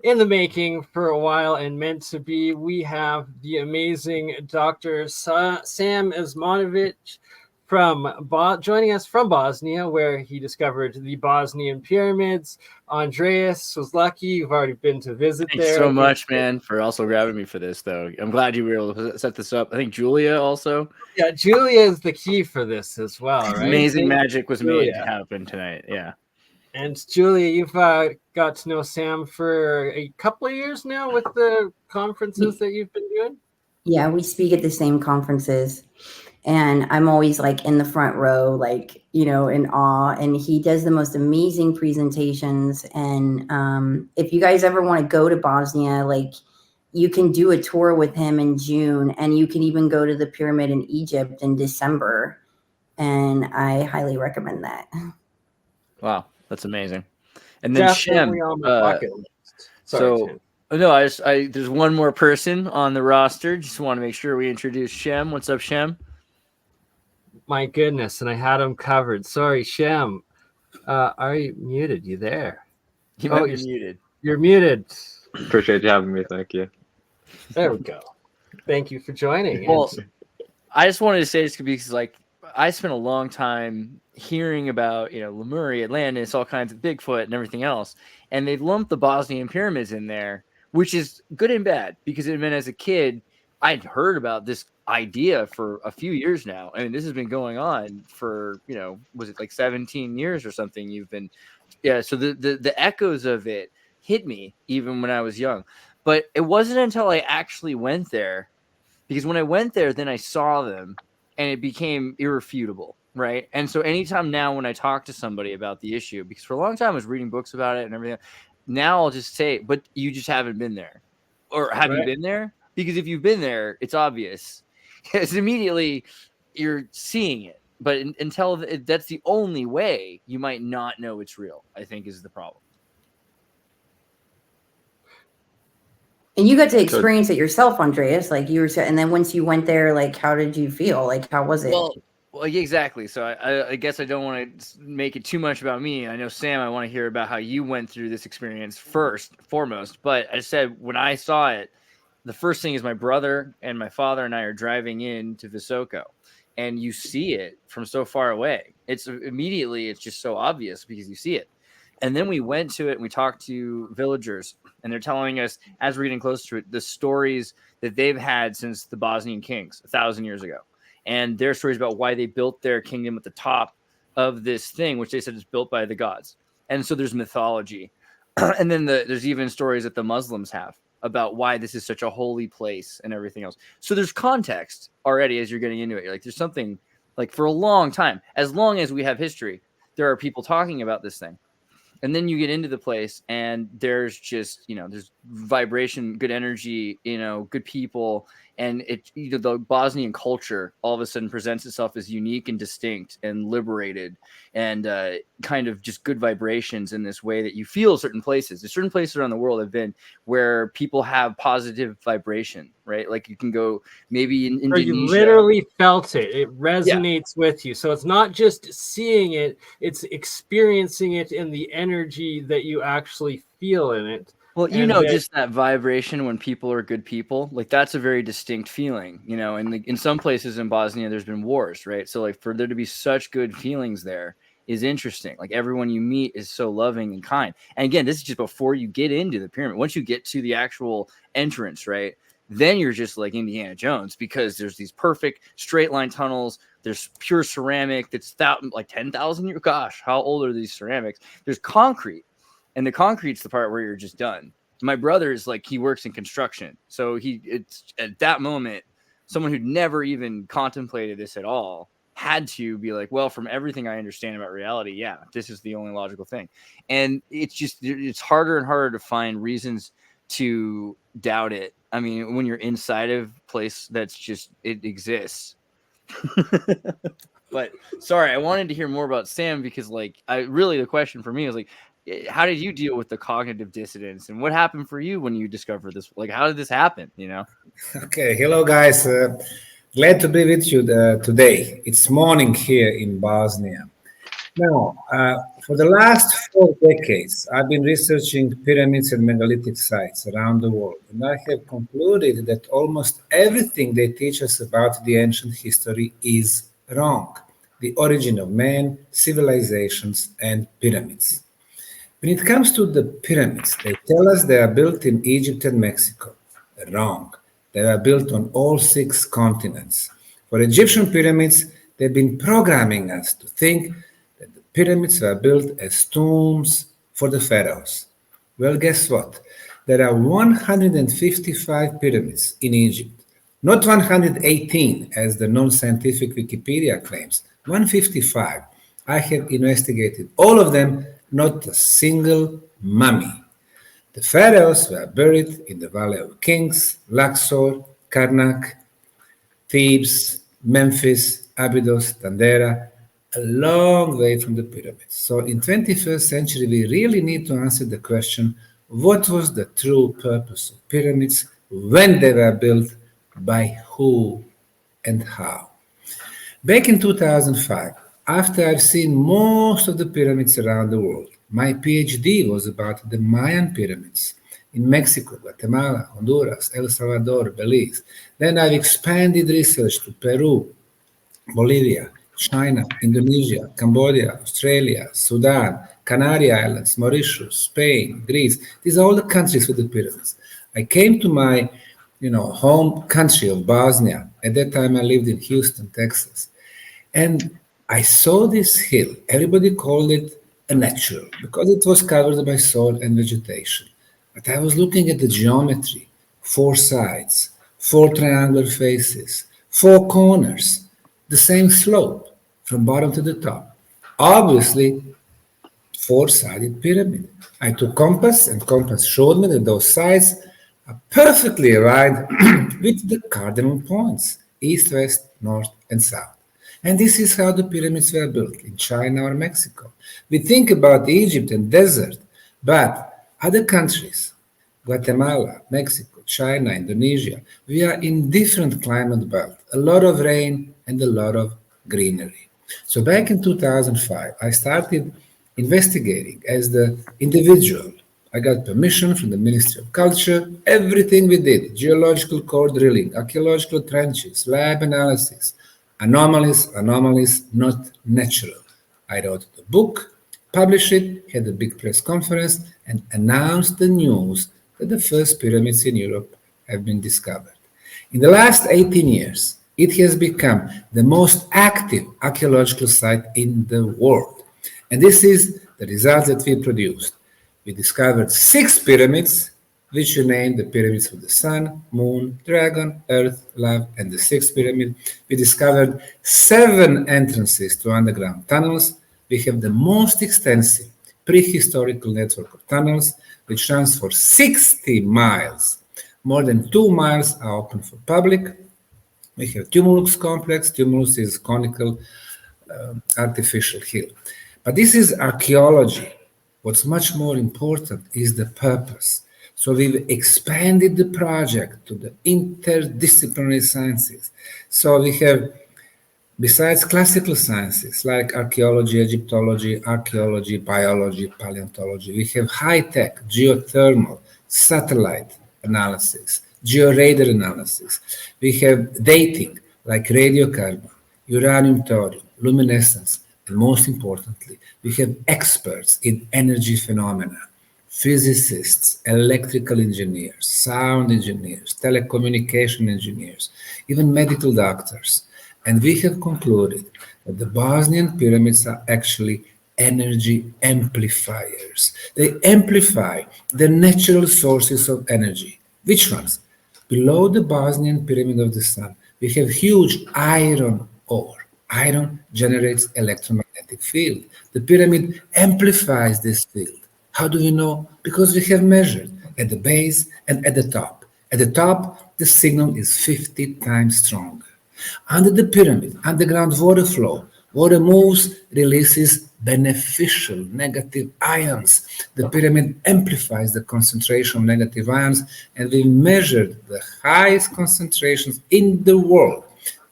in the making for a while and meant to be. We have the amazing Dr. Sam Osmanagic joining us from Bosnia, where he discovered the Bosnian pyramids. Andreas was lucky. You've already been to visit Thanks there. so much, man, for also grabbing me for this, though. I'm glad you were able to set this up. I think Julia also. Yeah, Julia is the key for this as well, right? Amazing magic was made to happen tonight. Yeah. And Julia, you've got to know Sam for a couple of years now with the conferences that you've been doing. Yeah, we speak at the same conferences. And I'm always like in the front row, like, in awe. And he does the most amazing presentations. And if you guys ever want to go to Bosnia, like you can do a tour with him in June, and you can even go to the pyramid in Egypt in December. And I highly recommend that. Wow, that's amazing. And then Definitely Shem. on my bucket list. Sorry, no, there's one more person on the roster. Just want to make sure we introduce Shem. What's up, Shem? My goodness, and I had him covered. Sorry, Shem. Are you muted? You there? You're muted. You're muted. Appreciate you having me. Thank you. There we go. Thank you for joining. Well, I just wanted to say this because, like, I spent a long time hearing about, Lemuria, Atlantis, all kinds of Bigfoot and everything else, and they've lumped the Bosnian pyramids in there, which is good and bad because it meant as a kid I'd heard about this idea for a few years now. I mean, this has been going on for, was it like 17 years or something? So the echoes of it hit me even when I was young, but it wasn't until I actually went there, because when I went there, then I saw them and it became irrefutable. Right. And so anytime now when I talk to somebody about the issue, because for a long time I was reading books about it and everything, now I'll just say, but you just haven't been there. Or have you been there? Because if you've been there, it's obvious. Because immediately you're seeing it. But until that's the only way you might not know it's real, I think, is the problem. And you got to experience it yourself, Andreas. Like you were saying, and then once you went there, like, how did you feel? Like, how was it? Well, exactly. So I guess I don't want to make it too much about me. I know, Sam, I want to hear about how you went through this experience foremost. But I said when I saw it, the first thing is my brother and my father and I are driving into Visoko, and you see it from so far away. It's just so obvious because you see it. And then we went to it and we talked to villagers, and they're telling us, as we're getting close to it, the stories that they've had since the Bosnian kings 1,000 years ago. And their stories about why they built their kingdom at the top of this thing, which they said is built by the gods. And so there's mythology. And then there's even stories that the Muslims have about why this is such a holy place and everything else. So there's context already as you're getting into it. You're like, there's something, like, for a long time, as long as we have history, there are people talking about this thing. And then you get into the place and there's just, there's vibration, good energy, good people. And the Bosnian culture all of a sudden presents itself as unique and distinct and liberated and kind of just good vibrations in this way that you feel certain places. There's certain places around the world have been where people have positive vibration, right? Like you can go maybe in Indonesia. You literally felt it. It resonates with you. So it's not just seeing it, it's experiencing it in the energy that you actually feel in it. Well, just that vibration when people are good people, like that's a very distinct feeling, and in some places in Bosnia, there's been wars, right? So like for there to be such good feelings there is interesting. Like everyone you meet is so loving and kind. And again, this is just before you get into the pyramid. Once you get to the actual entrance, right, then you're just like Indiana Jones because there's these perfect straight line tunnels. There's pure ceramic that's like 10,000 years. Gosh, how old are these ceramics? There's concrete. And the concrete's the part where you're just done. My brother is like, he works in construction. So it's at that moment, someone who'd never even contemplated this at all had to be like, well, from everything I understand about reality, yeah, this is the only logical thing. And it's harder and harder to find reasons to doubt it. I mean, when you're inside of a place that's just, it exists. But sorry, I wanted to hear more about Sam because the question for me was like, how did you deal with the cognitive dissonance and what happened for you when you discovered this? Like, how did this happen? Okay. Hello, guys. Glad to be with you today. It's morning here in Bosnia. Now, for the last 4 decades, I've been researching pyramids and megalithic sites around the world, and I have concluded that almost everything they teach us about the ancient history is wrong. The origin of man, civilizations, and pyramids. When it comes to the pyramids, they tell us they are built in Egypt and Mexico. Wrong. They are built on all 6 continents. For Egyptian pyramids, they've been programming us to think that the pyramids were built as tombs for the pharaohs. Well, guess what? There are 155 pyramids in Egypt, not 118 as the non-scientific Wikipedia claims, 155. I have investigated all of them, not a single mummy. The pharaohs were buried in the Valley of Kings, Luxor, Karnak, Thebes, Memphis, Abydos, Tandera, a long way from the pyramids. So in 21st century, we really need to answer the question, what was the true purpose of pyramids, when they were built, by who and how? Back in 2005, after I've seen most of the pyramids around the world, my PhD was about the Mayan pyramids in Mexico, Guatemala, Honduras, El Salvador, Belize. Then I've expanded research to Peru, Bolivia, China, Indonesia, Cambodia, Australia, Sudan, Canary Islands, Mauritius, Spain, Greece. These are all the countries with the pyramids. I came to my home country of Bosnia. At that time, I lived in Houston, Texas. And I saw this hill. Everybody called it a natural because it was covered by soil and vegetation. But I was looking at the geometry, 4 sides, 4 triangular faces, 4 corners, the same slope from bottom to the top. Obviously, 4-sided pyramid. I took compass, and compass showed me that those sides are perfectly aligned with the cardinal points, east, west, north, and south. And this is how the pyramids were built in China or Mexico. We think about Egypt and desert, but other countries, Guatemala, Mexico, China, Indonesia, we are in different climate belt, a lot of rain and a lot of greenery. So back in 2005, I started investigating as the individual. I got permission from the Ministry of Culture, everything we did, geological core drilling, archaeological trenches, lab analysis, anomalies, not natural. I wrote the book, published it, had a big press conference, and announced the news that the first pyramids in Europe have been discovered. In the last 18 years, it has become the most active archaeological site in the world. And this is the result that we produced. We discovered 6 pyramids, which we named the pyramids of the sun, moon, dragon, earth, love, and the 6th pyramid. We discovered 7 entrances to underground tunnels. We have the most extensive prehistorical network of tunnels, which runs for 60 miles. More than 2 miles are open for public. We have Tumulus complex. Tumulus is conical artificial hill. But this is archaeology. What's much more important is the purpose. So we've expanded the project to the interdisciplinary sciences. So we have, besides classical sciences like archaeology, Egyptology, archaeology, biology, paleontology, we have high-tech geothermal, satellite analysis, georadar analysis. We have dating like radiocarbon, uranium, thorium, luminescence, and most importantly, we have experts in energy phenomena, physicists, electrical engineers, sound engineers, telecommunication engineers, even medical doctors. And we have concluded that the Bosnian pyramids are actually energy amplifiers. They amplify the natural sources of energy. Which ones? Below the Bosnian pyramid of the sun, we have huge iron ore. Iron generates electromagnetic field. The pyramid amplifies this field. How do we know? Because we have measured at the base and at the top. At the top, the signal is 50 times stronger. Under the pyramid, underground water flow, water moves, releases beneficial negative ions. The pyramid amplifies the concentration of negative ions, and we measured the highest concentrations in the world,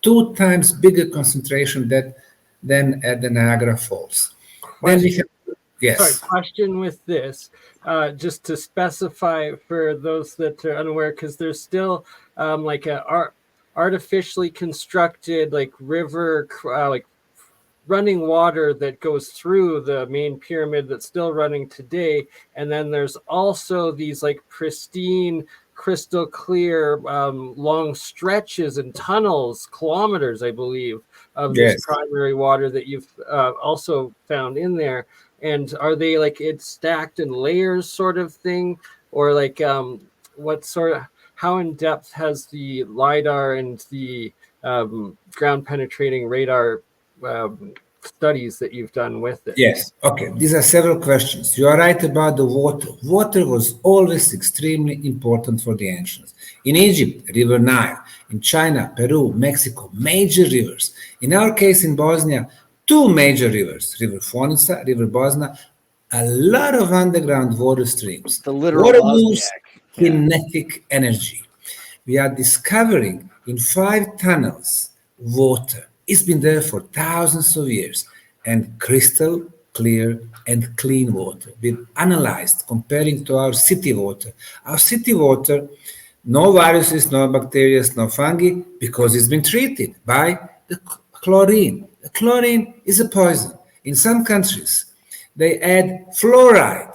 2 times bigger concentration than at the Niagara Falls. Then we Question. have, yes. Sorry, question with this, just to specify for those that are unaware, because there's still like a artificially constructed like river, like running water that goes through the main pyramid that's still running today, and then there's also these like pristine, crystal clear long stretches and tunnels, kilometers I believe, of this Yes. primary water that you've also found in there. And are they like it's stacked in layers sort of thing, or like what sort of, how in depth has the LiDAR and the ground penetrating radar studies that you've done with it? Yes. Okay. These are several questions. You are right about the water. Water was always extremely important for the ancients. In Egypt, River Nile. In China, Peru, Mexico, major rivers. In our case, in Bosnia, two major rivers, River Fonica, River Bosna, a lot of underground water streams. The literal Water Bosniak. moves kinetic energy. We are discovering in 5 tunnels water. It's been there for thousands of years, and crystal clear and clean water. We've analyzed, comparing to our city water. Our city water, no viruses, no bacteria, no fungi, because it's been treated by the chlorine. The chlorine is a poison. In some countries, they add fluoride,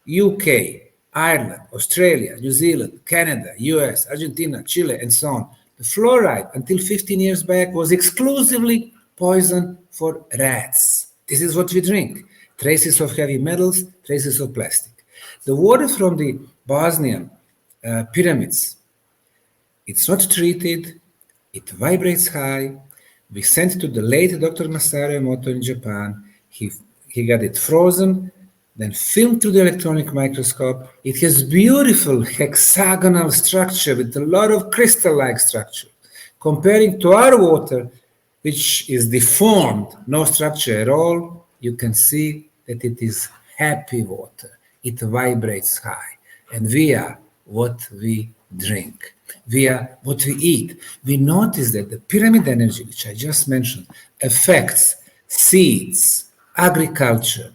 UK, Ireland, Australia, New Zealand, Canada, US, Argentina, Chile, and so on. The fluoride, until 15 years back, was exclusively poison for rats. This is what we drink. Traces of heavy metals, traces of plastic. The water from the Bosnian pyramids, it's not treated, it vibrates high. We sent to the late Dr. Masaru Emoto in Japan. He got it frozen, then filmed through the electronic microscope. It has beautiful hexagonal structure with a lot of crystal-like structure. Comparing to our water, which is deformed, no structure at all, you can see that it is happy water. It vibrates high. And via what we drink, via what we eat, we notice that the pyramid energy, which I just mentioned, affects seeds, agriculture.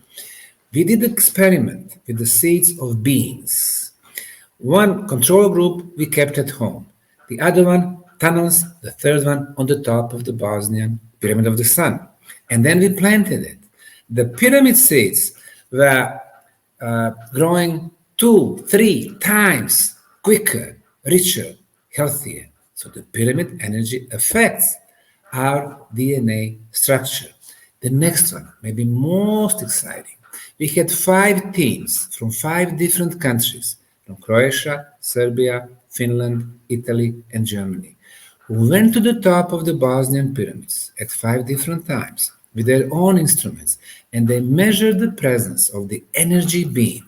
We did an experiment with the seeds of beans. One control group we kept at home. The other one, tunnels, the third one on the top of the Bosnian Pyramid of the Sun. And then we planted it. The pyramid seeds were growing 2-3 times quicker, richer, healthier. So the pyramid energy affects our DNA structure. The next one, maybe most exciting. We had 5 teams from 5 different countries, from Croatia, Serbia, Finland, Italy, and Germany, who went to the top of the Bosnian pyramids at 5 different times with their own instruments, and they measured the presence of the energy beam,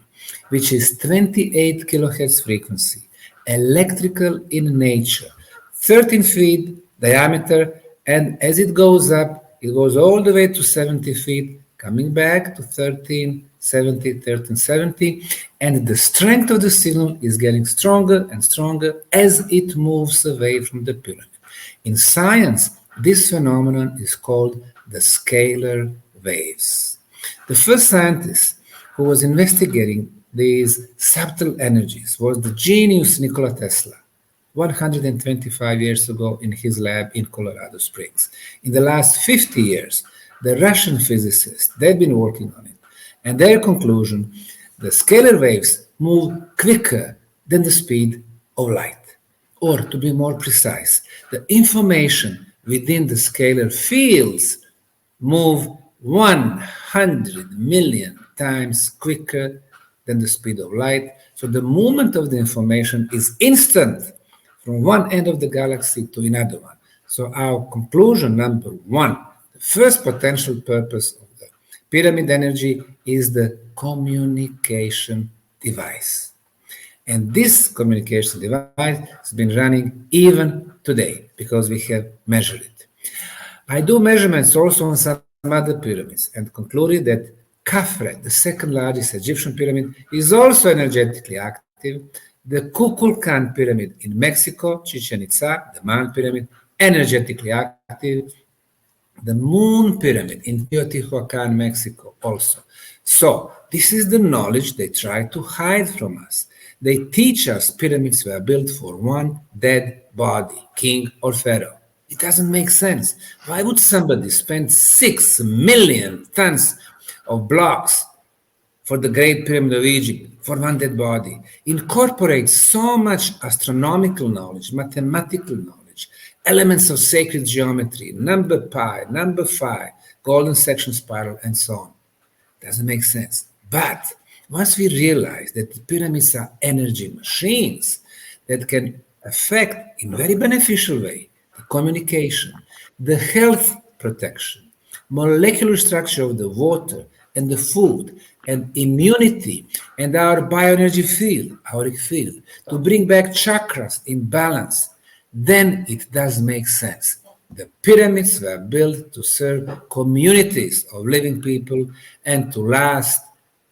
which is 28 kilohertz frequency, electrical in nature, 13 feet diameter, and as it goes up, it goes all the way to 70 feet, coming back to 1370, and the strength of the signal is getting stronger and stronger as it moves away from the pyramid. In science, this phenomenon is called the scalar waves. The first scientist who was investigating these subtle energies was the genius Nikola Tesla, 125 years ago in his lab in Colorado Springs. In the last 50 years, the Russian physicists, they've been working on it. And their conclusion, the scalar waves move quicker than the speed of light. Or to be more precise, the information within the scalar fields move 100 million times quicker than the speed of light. So the movement of the information is instant from one end of the galaxy to another one. So our conclusion number 1, the first potential purpose of the pyramid energy is the communication device. And this communication device has been running even today because we have measured it. I do measurements also on some other pyramids and concluded that Khafre, the second largest Egyptian pyramid, is also energetically active. The Kukulkan pyramid in Mexico, Chichen Itza, the Mayan pyramid, energetically active. the Moon Pyramid in Teotihuacan, Mexico also. So this is the knowledge they try to hide from us. They teach us pyramids were built for one dead body, king or pharaoh. It doesn't make sense. Why would somebody spend 6 million tons of blocks for the Great Pyramid of Egypt, for one dead body? Incorporate so much astronomical knowledge, mathematical knowledge, elements of sacred geometry, number pi, number phi, golden section spiral, and so on. Doesn't make sense. But once we realize that the pyramids are energy machines that can affect in very beneficial way the communication, the health protection, molecular structure of the water and the food, and immunity, and our bioenergy field, auric field, to bring back chakras in balance, then it does make sense. The pyramids were built to serve communities of living people and to last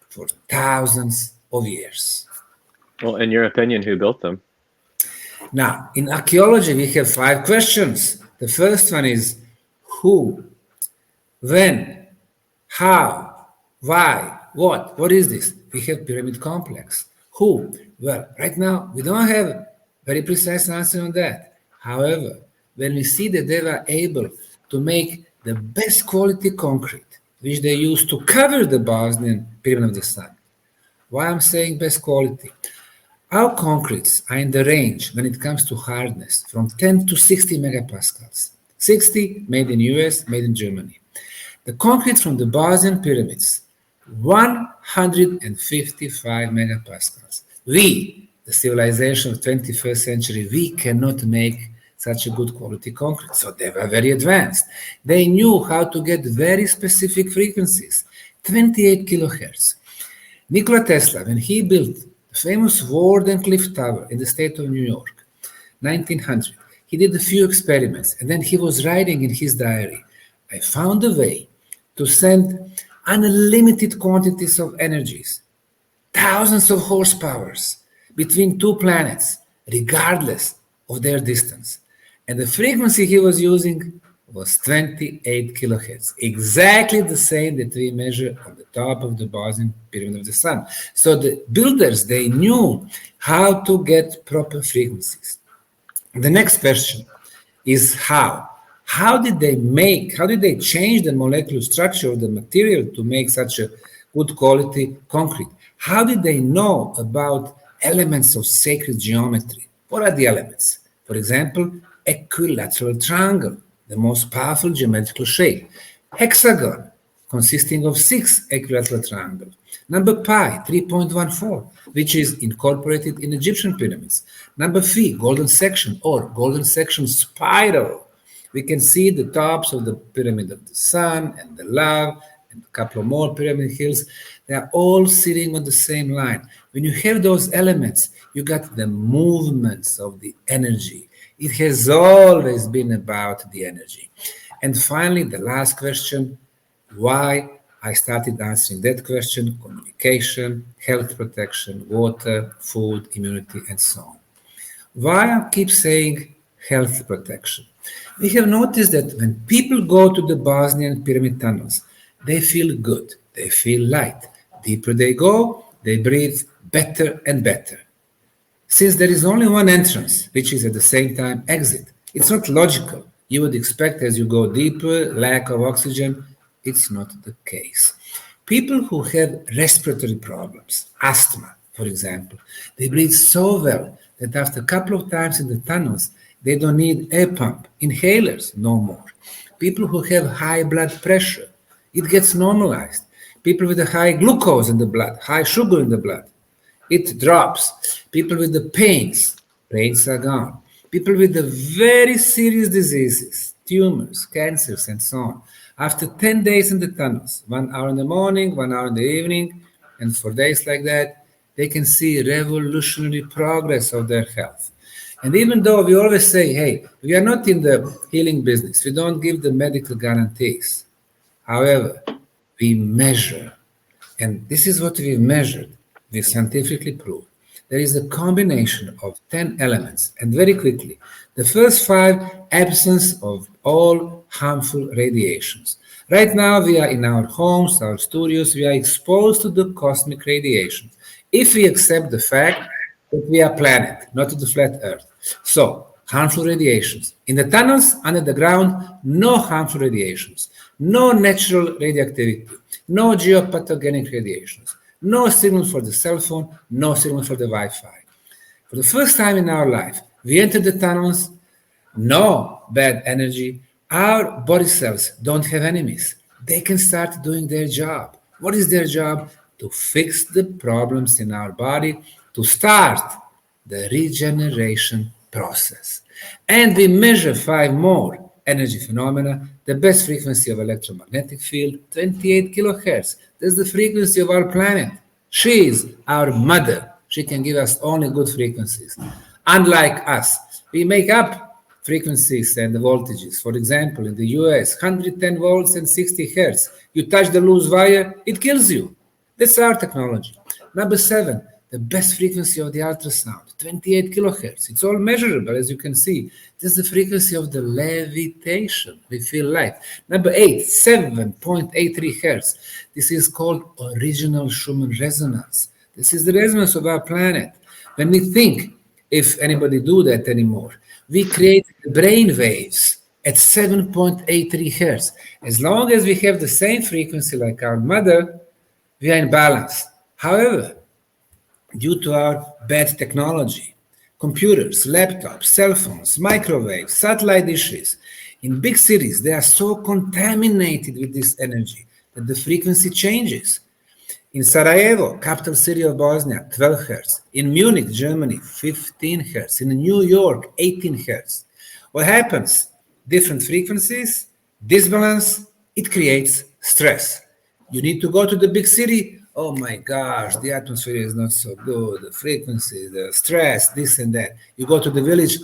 for thousands of years. Well, in your opinion, who built them? Now, in archaeology, we have 5 questions. The first one is who, when, how, why, what? What is this? We have pyramid complex. Who? Well, right now, we don't have a very precise answer on that. However, when we see that they were able to make the best quality concrete, which they used to cover the Bosnian Pyramid of the Sun. Why I'm saying best quality? Our concretes are in the range when it comes to hardness from 10 to 60 megapascals. 60 made in US, made in Germany. The concrete from the Bosnian pyramids, 155 megapascals. We, the civilization of 21st century, we cannot make such a good quality concrete. So they were very advanced. They knew how to get very specific frequencies, 28 kilohertz. Nikola Tesla, when he built the famous Warden Cliff Tower in the state of New York, 1900, he did a few experiments, and then he was writing in his diary, I found a way to send unlimited quantities of energies, thousands of horsepowers between 2 planets, regardless of their distance. And the frequency he was using was 28 kilohertz, exactly the same that we measure on the top of the Bosnian Pyramid of the Sun. So the builders, they knew how to get proper frequencies. The next question is how? How did they change the molecular structure of the material to make such a good quality concrete? How did they know about elements of sacred geometry? What are the elements? For example, equilateral triangle, the most powerful geometrical shape. Hexagon, consisting of 6 equilateral triangles. Number pi, 3.14, which is incorporated in Egyptian pyramids. Number phi, golden section or golden section spiral. We can see the tops of the Pyramid of the Sun and the Love and a couple of more pyramid hills. They are all sitting on the same line. When you have those elements, you got the movements of the energy. It has always been about the energy. And finally, the last question, why I started answering that question, communication, health protection, water, food, immunity, and so on. Why I keep saying health protection? We have noticed that when people go to the Bosnian pyramid tunnels, they feel good, they feel light. Deeper they go, they breathe better and better. Since there is only one entrance, which is at the same time exit, it's not logical. You would expect as you go deeper, lack of oxygen. It's not the case. People who have respiratory problems, asthma, for example, they breathe so well that after a couple of times in the tunnels, they don't need air pump, inhalers no more. People who have high blood pressure, it gets normalized. People with a high glucose in the blood, high sugar in the blood, it drops. People with the pains are gone. People with the very serious diseases, tumors, cancers, and so on. After 10 days in the tunnels, 1 hour in the morning, 1 hour in the evening, and for days like that, they can see revolutionary progress of their health. And even though we always say, hey, we are not in the healing business, we don't give the medical guarantees. However, we measure, and this is what we've measured, we scientifically proved, there is a combination of 10 elements. And very quickly, the first 5, absence of all harmful radiations. Right now, we are in our homes, our studios, we are exposed to the cosmic radiation. If we accept the fact that we are planet, not the flat Earth. So, harmful radiations. In the tunnels, under the ground, no harmful radiations, no natural radioactivity, no geopathogenic radiations, no signal for the cell phone, no signal for the Wi-Fi. For the first time in our life, we enter the tunnels, no bad energy. Our body cells don't have enemies. They can start doing their job. What is their job? To fix the problems in our body, to start the regeneration process. And we measure 5 more energy phenomena. The best frequency of electromagnetic field, 28 kilohertz. That's the frequency of our planet. She is our mother. She can give us only good frequencies. Unlike us, we make up frequencies and the voltages. For example, in the US, 110 volts and 60 hertz. You touch the loose wire, it kills you. That's our technology. Number 7, the best frequency of the ultrasound, 28 kilohertz. It's all measurable, as you can see. This is the frequency of the levitation. We feel light. Number 8, 7.83 hertz. This is called original Schumann resonance. This is the resonance of our planet. When we think, if anybody do that anymore, we create brain waves at 7.83 hertz. As long as we have the same frequency like our mother, we are in balance. However, due to our bad technology, computers, laptops, cell phones, microwaves, satellite dishes, in big cities, they are so contaminated with this energy that the frequency changes. In Sarajevo, capital city of Bosnia, 12 hertz. In Munich, Germany, 15 hertz. In New York, 18 hertz. What happens? Different frequencies, disbalance, it creates stress. You need to go to the big city. Oh my gosh, the atmosphere is not so good. The frequency, the stress, this and that. You go to the village,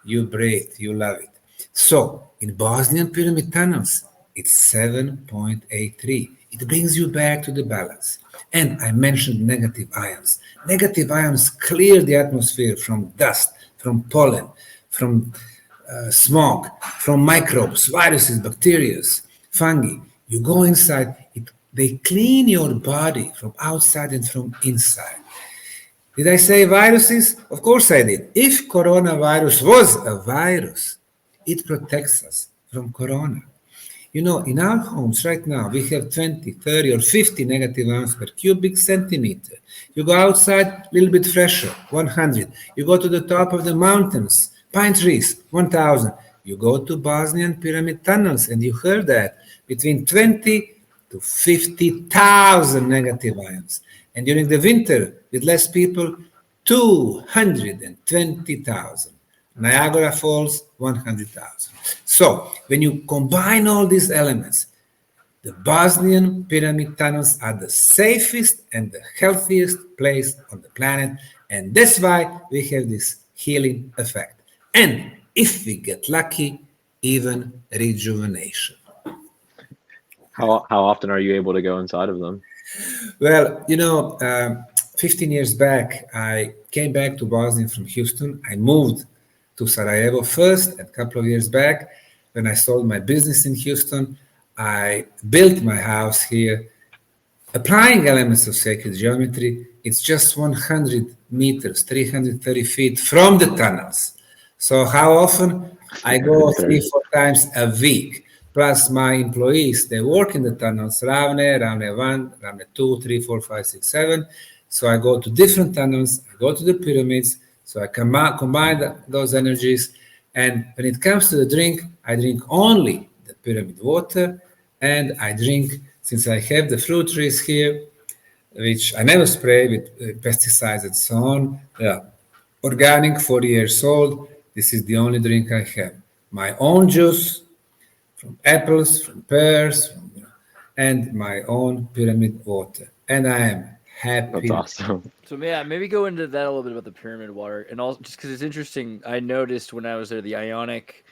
you breathe, you love it. So in Bosnian pyramid tunnels, it's 7.83. It brings you back to the balance. And I mentioned negative ions. Negative ions clear the atmosphere from dust, from pollen, from smog, from microbes, viruses, bacteria, fungi. You go inside, they clean your body from outside and from inside. Did I say viruses? Of course I did. If coronavirus was a virus, it protects us from corona. You know, in our homes right now, we have 20, 30, or 50 negative ions per cubic centimeter. You go outside, a little bit fresher, 100. You go to the top of the mountains, pine trees, 1,000. You go to Bosnian pyramid tunnels, and you heard that, between 20 to 50,000 negative ions. And during the winter, with less people, 220,000. Niagara Falls, 100,000. So when you combine all these elements, the Bosnian pyramid tunnels are the safest and the healthiest place on the planet. And that's why we have this healing effect. And if we get lucky, even rejuvenation. How often are you able to go inside of them? Well, 15 years back, I came back to Bosnia from Houston. I moved to Sarajevo first, and a couple of years back, when I sold my business in Houston, I built my house here, applying elements of sacred geometry. It's just 100 meters, 330 feet from the tunnels. So how often? I go 3-4 times a week. Plus my employees, they work in the tunnels, Ravne 1, Ravne 2, 3, 4, 5, 6, 7. So I go to different tunnels, I go to the pyramids, so I combine those energies. And when it comes to the drink, I drink only the pyramid water, and I drink, since I have the fruit trees here, which I never spray with pesticides and so on, organic, 40 years old, this is the only drink I have. My own juice, from apples, from pears, and my own pyramid water. And I am happy. That's awesome. So yeah, maybe go into that a little bit about the pyramid water, and also just because it's interesting. I noticed when I was there, the ionic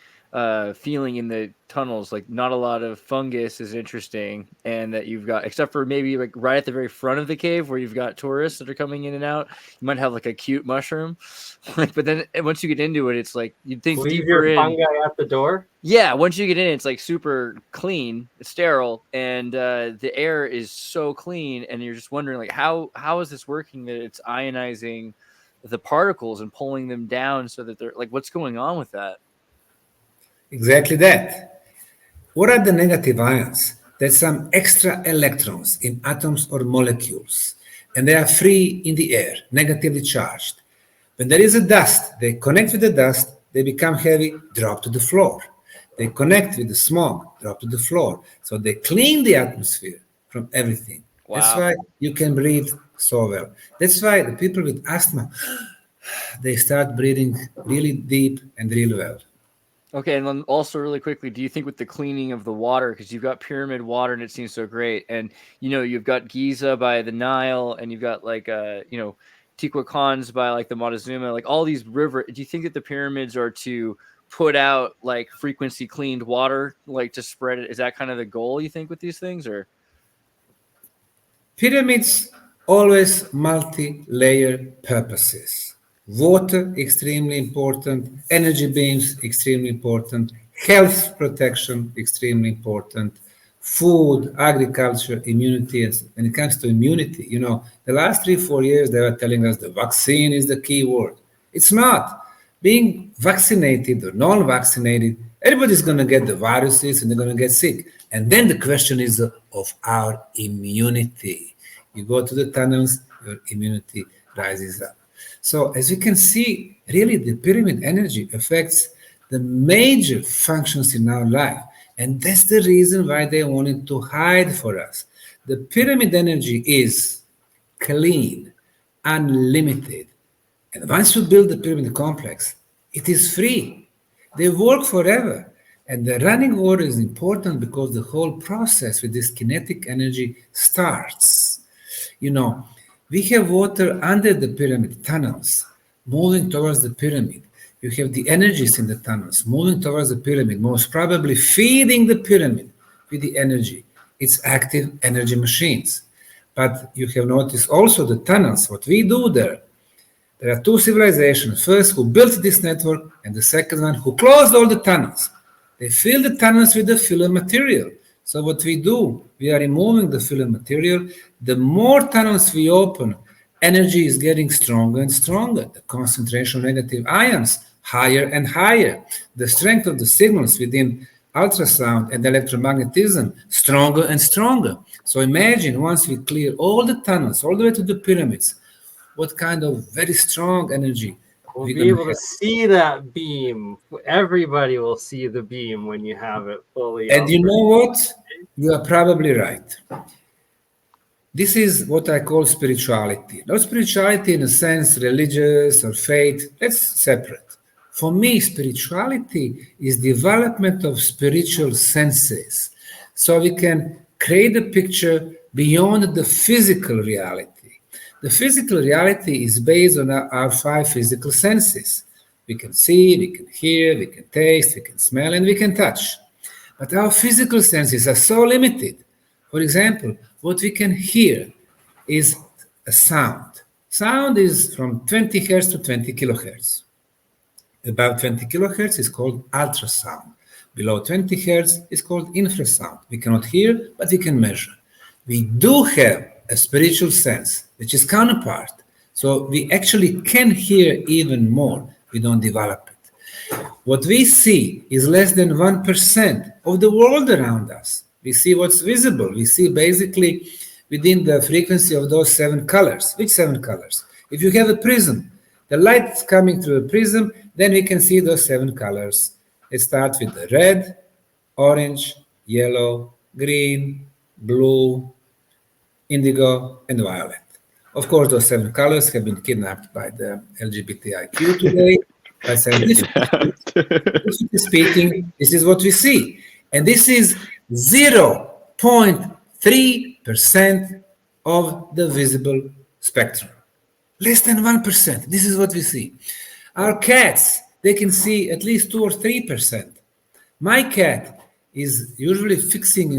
feeling in the tunnels. Like not a lot of fungus is interesting, and that you've got, except for maybe like right at the very front of the cave where you've got tourists that are coming in and out, you might have like a cute mushroom. Like, but then once you get into it, it's like you'd think Leave deeper your in. fungi at the door. Yeah, once you get in, it's like super clean, sterile, and the air is so clean, and you're just wondering like how is this working, that it's ionizing the particles and pulling them down so that they're like, what's going on with that? Exactly that. What are the negative ions? There's some extra electrons in atoms or molecules, and they are free in the air, negatively charged. When there is a dust, they connect with the dust, they become heavy, drop to the floor. They connect with the smog, drop to the floor. So they clean the atmosphere from everything. Wow. That's why you can breathe so well. That's why the people with asthma, they start breathing really deep and really well. Okay, and then also really quickly, do you think with the cleaning of the water, because you've got pyramid water and it seems so great, and you've got Giza by the Nile, and you've got like Teotihuacans by like the Montezuma, like all these rivers. Do you think that the pyramids are to put out like frequency cleaned water, like to spread it? Is that kind of the goal, you think, with these things? Or pyramids always multi-layer purposes. Water, extremely important. Energy beams, extremely important. Health protection, extremely important. Food, agriculture, immunity. And when it comes to immunity, the last 3-4 years, they were telling us the vaccine is the key word. It's not. Being vaccinated or non-vaccinated, everybody's going to get the viruses and they're going to get sick. And then the question is of our immunity. You go to the tunnels, your immunity rises up. So as you can see, really the pyramid energy affects the major functions in our life. And that's the reason why they wanted to hide for us. The pyramid energy is clean, unlimited. And once you build the pyramid complex, it is free. They work forever. And the running water is important because the whole process with this kinetic energy starts. We have water under the pyramid tunnels moving towards the pyramid. You have the energies in the tunnels moving towards the pyramid, most probably feeding the pyramid with the energy. It's active energy machines. But you have noticed also the tunnels, what we do there. There are two civilizations. First, who built this network, and the second one, who closed all the tunnels. They fill the tunnels with the filler material. So what we do, we are removing the filler material. The more tunnels we open, energy is getting stronger and stronger. The concentration of negative ions, higher and higher. The strength of the signals within ultrasound and electromagnetism, stronger and stronger. So imagine once we clear all the tunnels, all the way to the pyramids, what kind of very strong energy we'll be able to see that beam. Everybody will see the beam when you have it fully. And you know what? You are probably right. This is what I call spirituality. Not spirituality in a sense, religious or faith. That's separate. For me, spirituality is development of spiritual senses. So we can create a picture beyond the physical reality. The physical reality is based on our 5 physical senses. We can see, we can hear, we can taste, we can smell, and we can touch. But our physical senses are so limited. For example, what we can hear is a sound. Sound is from 20 hertz to 20 kilohertz. Above 20 kilohertz is called ultrasound. Below 20 hertz is called infrasound. We cannot hear, but we can measure. We do have a spiritual sense, which is counterpart. So we actually can hear even more. We don't develop it. What we see is less than 1% of the world around us. We see what's visible. We see basically within the frequency of those 7 colors. Which 7 colors? If you have a prism, the light is coming through a prism, then we can see those 7 colors. It starts with the red, orange, yellow, green, blue, indigo, and violet. Of course, those 7 colors have been kidnapped by the LGBTIQ today. But scientifically speaking, this is what we see. And this is 0.3% of the visible spectrum. Less than 1%. This is what we see. Our cats, they can see at least 2 or 3%. My cat is usually fixing,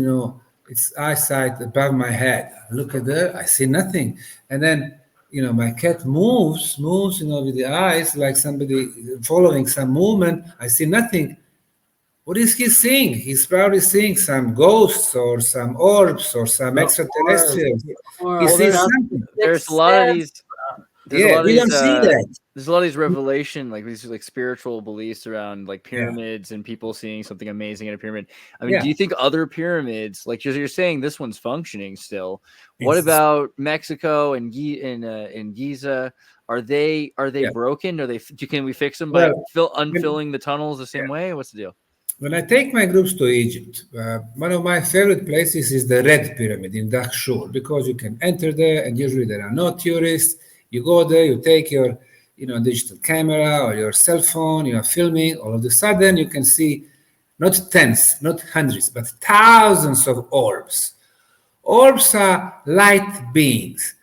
its eyesight above my head. I look at her, I see nothing. And then, my cat moves, with the eyes like somebody following some movement. I see nothing. What is he seeing? He's probably seeing some ghosts or some orbs or some extraterrestrials. He sees something. There's a lot of these. We don't see that. There's a lot of these revelation, like these like spiritual beliefs around like pyramids and people seeing something amazing in a pyramid. I mean, do you think other pyramids, like you're saying, this one's functioning still? What about Mexico and Giza? Are they broken? Can we fix them by unfilling the tunnels the same way? What's the deal? When I take my groups to Egypt, one of my favorite places is the Red Pyramid in Dahshur, because you can enter there and usually there are no tourists. You go there, you take your digital camera or your cell phone, you are filming. All of a sudden, you can see not tens, not hundreds, but thousands of orbs. Orbs are light beings.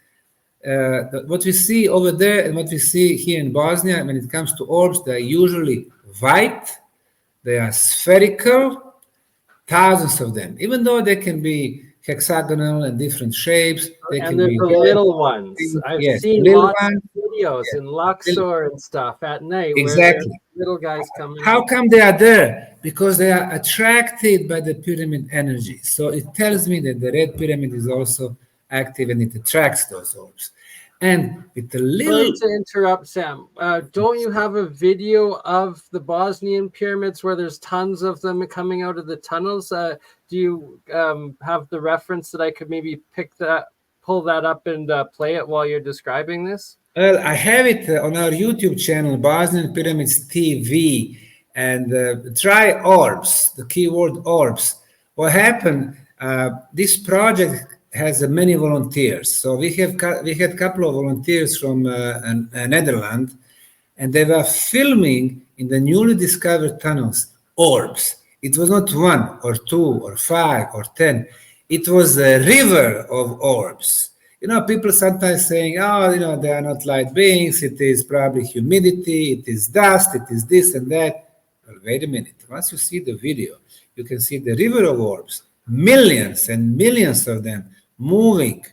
What we see over there and what we see here in Bosnia, when it comes to orbs, they are usually white. They are spherical, thousands of them, even though they can be hexagonal and different shapes. And there's the little ones. I've seen lots of videos in Luxor and stuff at night. Exactly. Where little guys come in. How come they are there? Because they are attracted by the pyramid energy. So it tells me that the Red Pyramid is also active and it attracts those orbs. And with the little... Sorry to interrupt, Sam. Don't you have a video of the Bosnian pyramids where there's tons of them coming out of the tunnels? Do you have the reference that I could maybe pull that up and play it while you're describing this? Well, I have it on our YouTube channel, Bosnian Pyramids TV, and try orbs, the keyword orbs. What happened, this project has many volunteers. So we had a couple of volunteers from Netherlands, and they were filming in the newly discovered tunnels orbs. It was not 1 or 2 or 5 or 10. It was a river of orbs. People sometimes saying, they are not light beings. It is probably humidity. It is dust. It is this and that. Well, wait a minute. Once you see the video, you can see the river of orbs, millions and millions of them moving,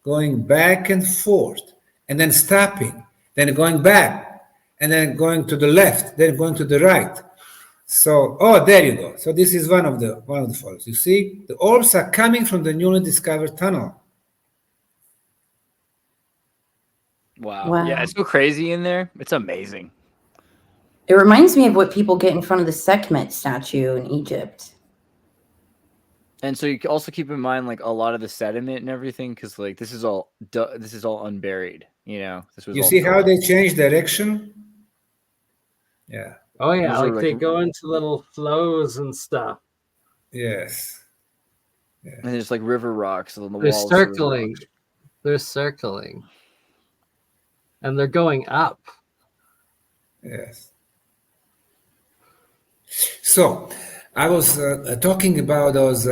going back and forth, and then stopping, then going back, and then going to the left, then going to the right. So, there you go. So this is one of the photos. You see, the orbs are coming from the newly discovered tunnel. Wow. Yeah, it's so crazy in there. It's amazing. It reminds me of what people get in front of the Sekhmet statue in Egypt. And so you also keep in mind like a lot of the sediment and everything, because like this is all unburied. This was. You see how they change direction? Yeah. Oh yeah, like they go into little flows and stuff. Yes. Yeah. And there's like river rocks on the They're walls. Circling. They're circling. And they're going up. Yes. So I was talking about those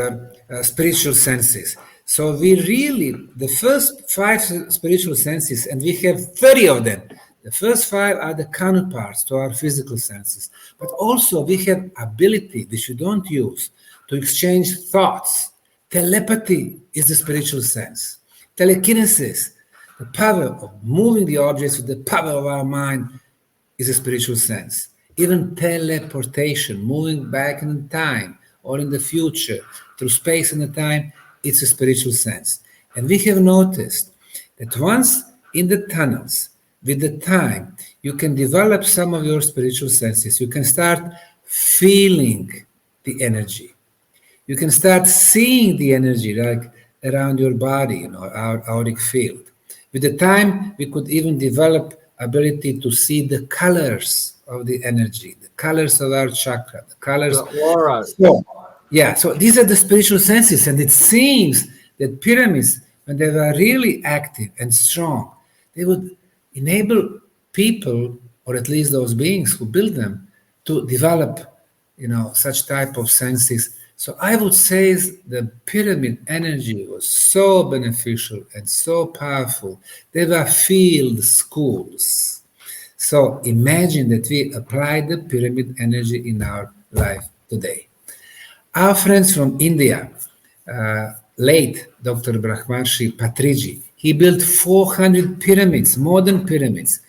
spiritual senses. So the first 5 spiritual senses, and we have 30 of them. The first 5 are the counterparts to our physical senses. But also we have ability, which we don't use, to exchange thoughts. Telepathy is the spiritual sense. Telekinesis, the power of moving the objects with the power of our mind, is a spiritual sense. Even teleportation, moving back in time or in the future through space and time, it's a spiritual sense. And we have noticed that once in the tunnels, with the time, you can develop some of your spiritual senses. You can start feeling the energy. You can start seeing the energy like around your body, our auric field. With the time, we could even develop ability to see the colors of the energy, the colors of our chakra, the colors. The aura. So these are the spiritual senses, and it seems that pyramids, when they were really active and strong, they would enable people, or at least those beings who build them, to develop, such type of senses. So I would say the pyramid energy was so beneficial and so powerful. They were field schools. So imagine that we apply the pyramid energy in our life today. Our friends from India, late Dr. Brahmarshi Patriji, he built 400 pyramids, modern pyramids,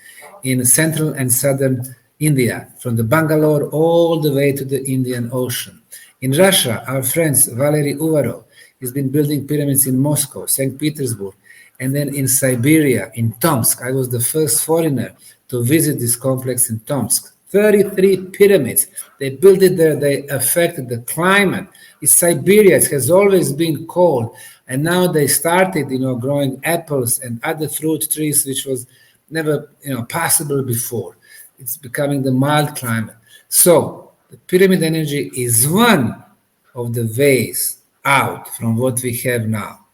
in central and southern India, from the Bangalore all the way to the Indian Ocean. In Russia, our friends Valery Uvarov has been building pyramids in Moscow, St. Petersburg, and then in Siberia, in Tomsk. I was the first foreigner to visit this complex in Tomsk. 33 pyramids. They built it there. They affected the climate. It's Siberia. It has always been cold. And now they started, growing apples and other fruit trees, which was never, possible before. It's becoming the mild climate. So the pyramid energy is one of the ways out from what we have now.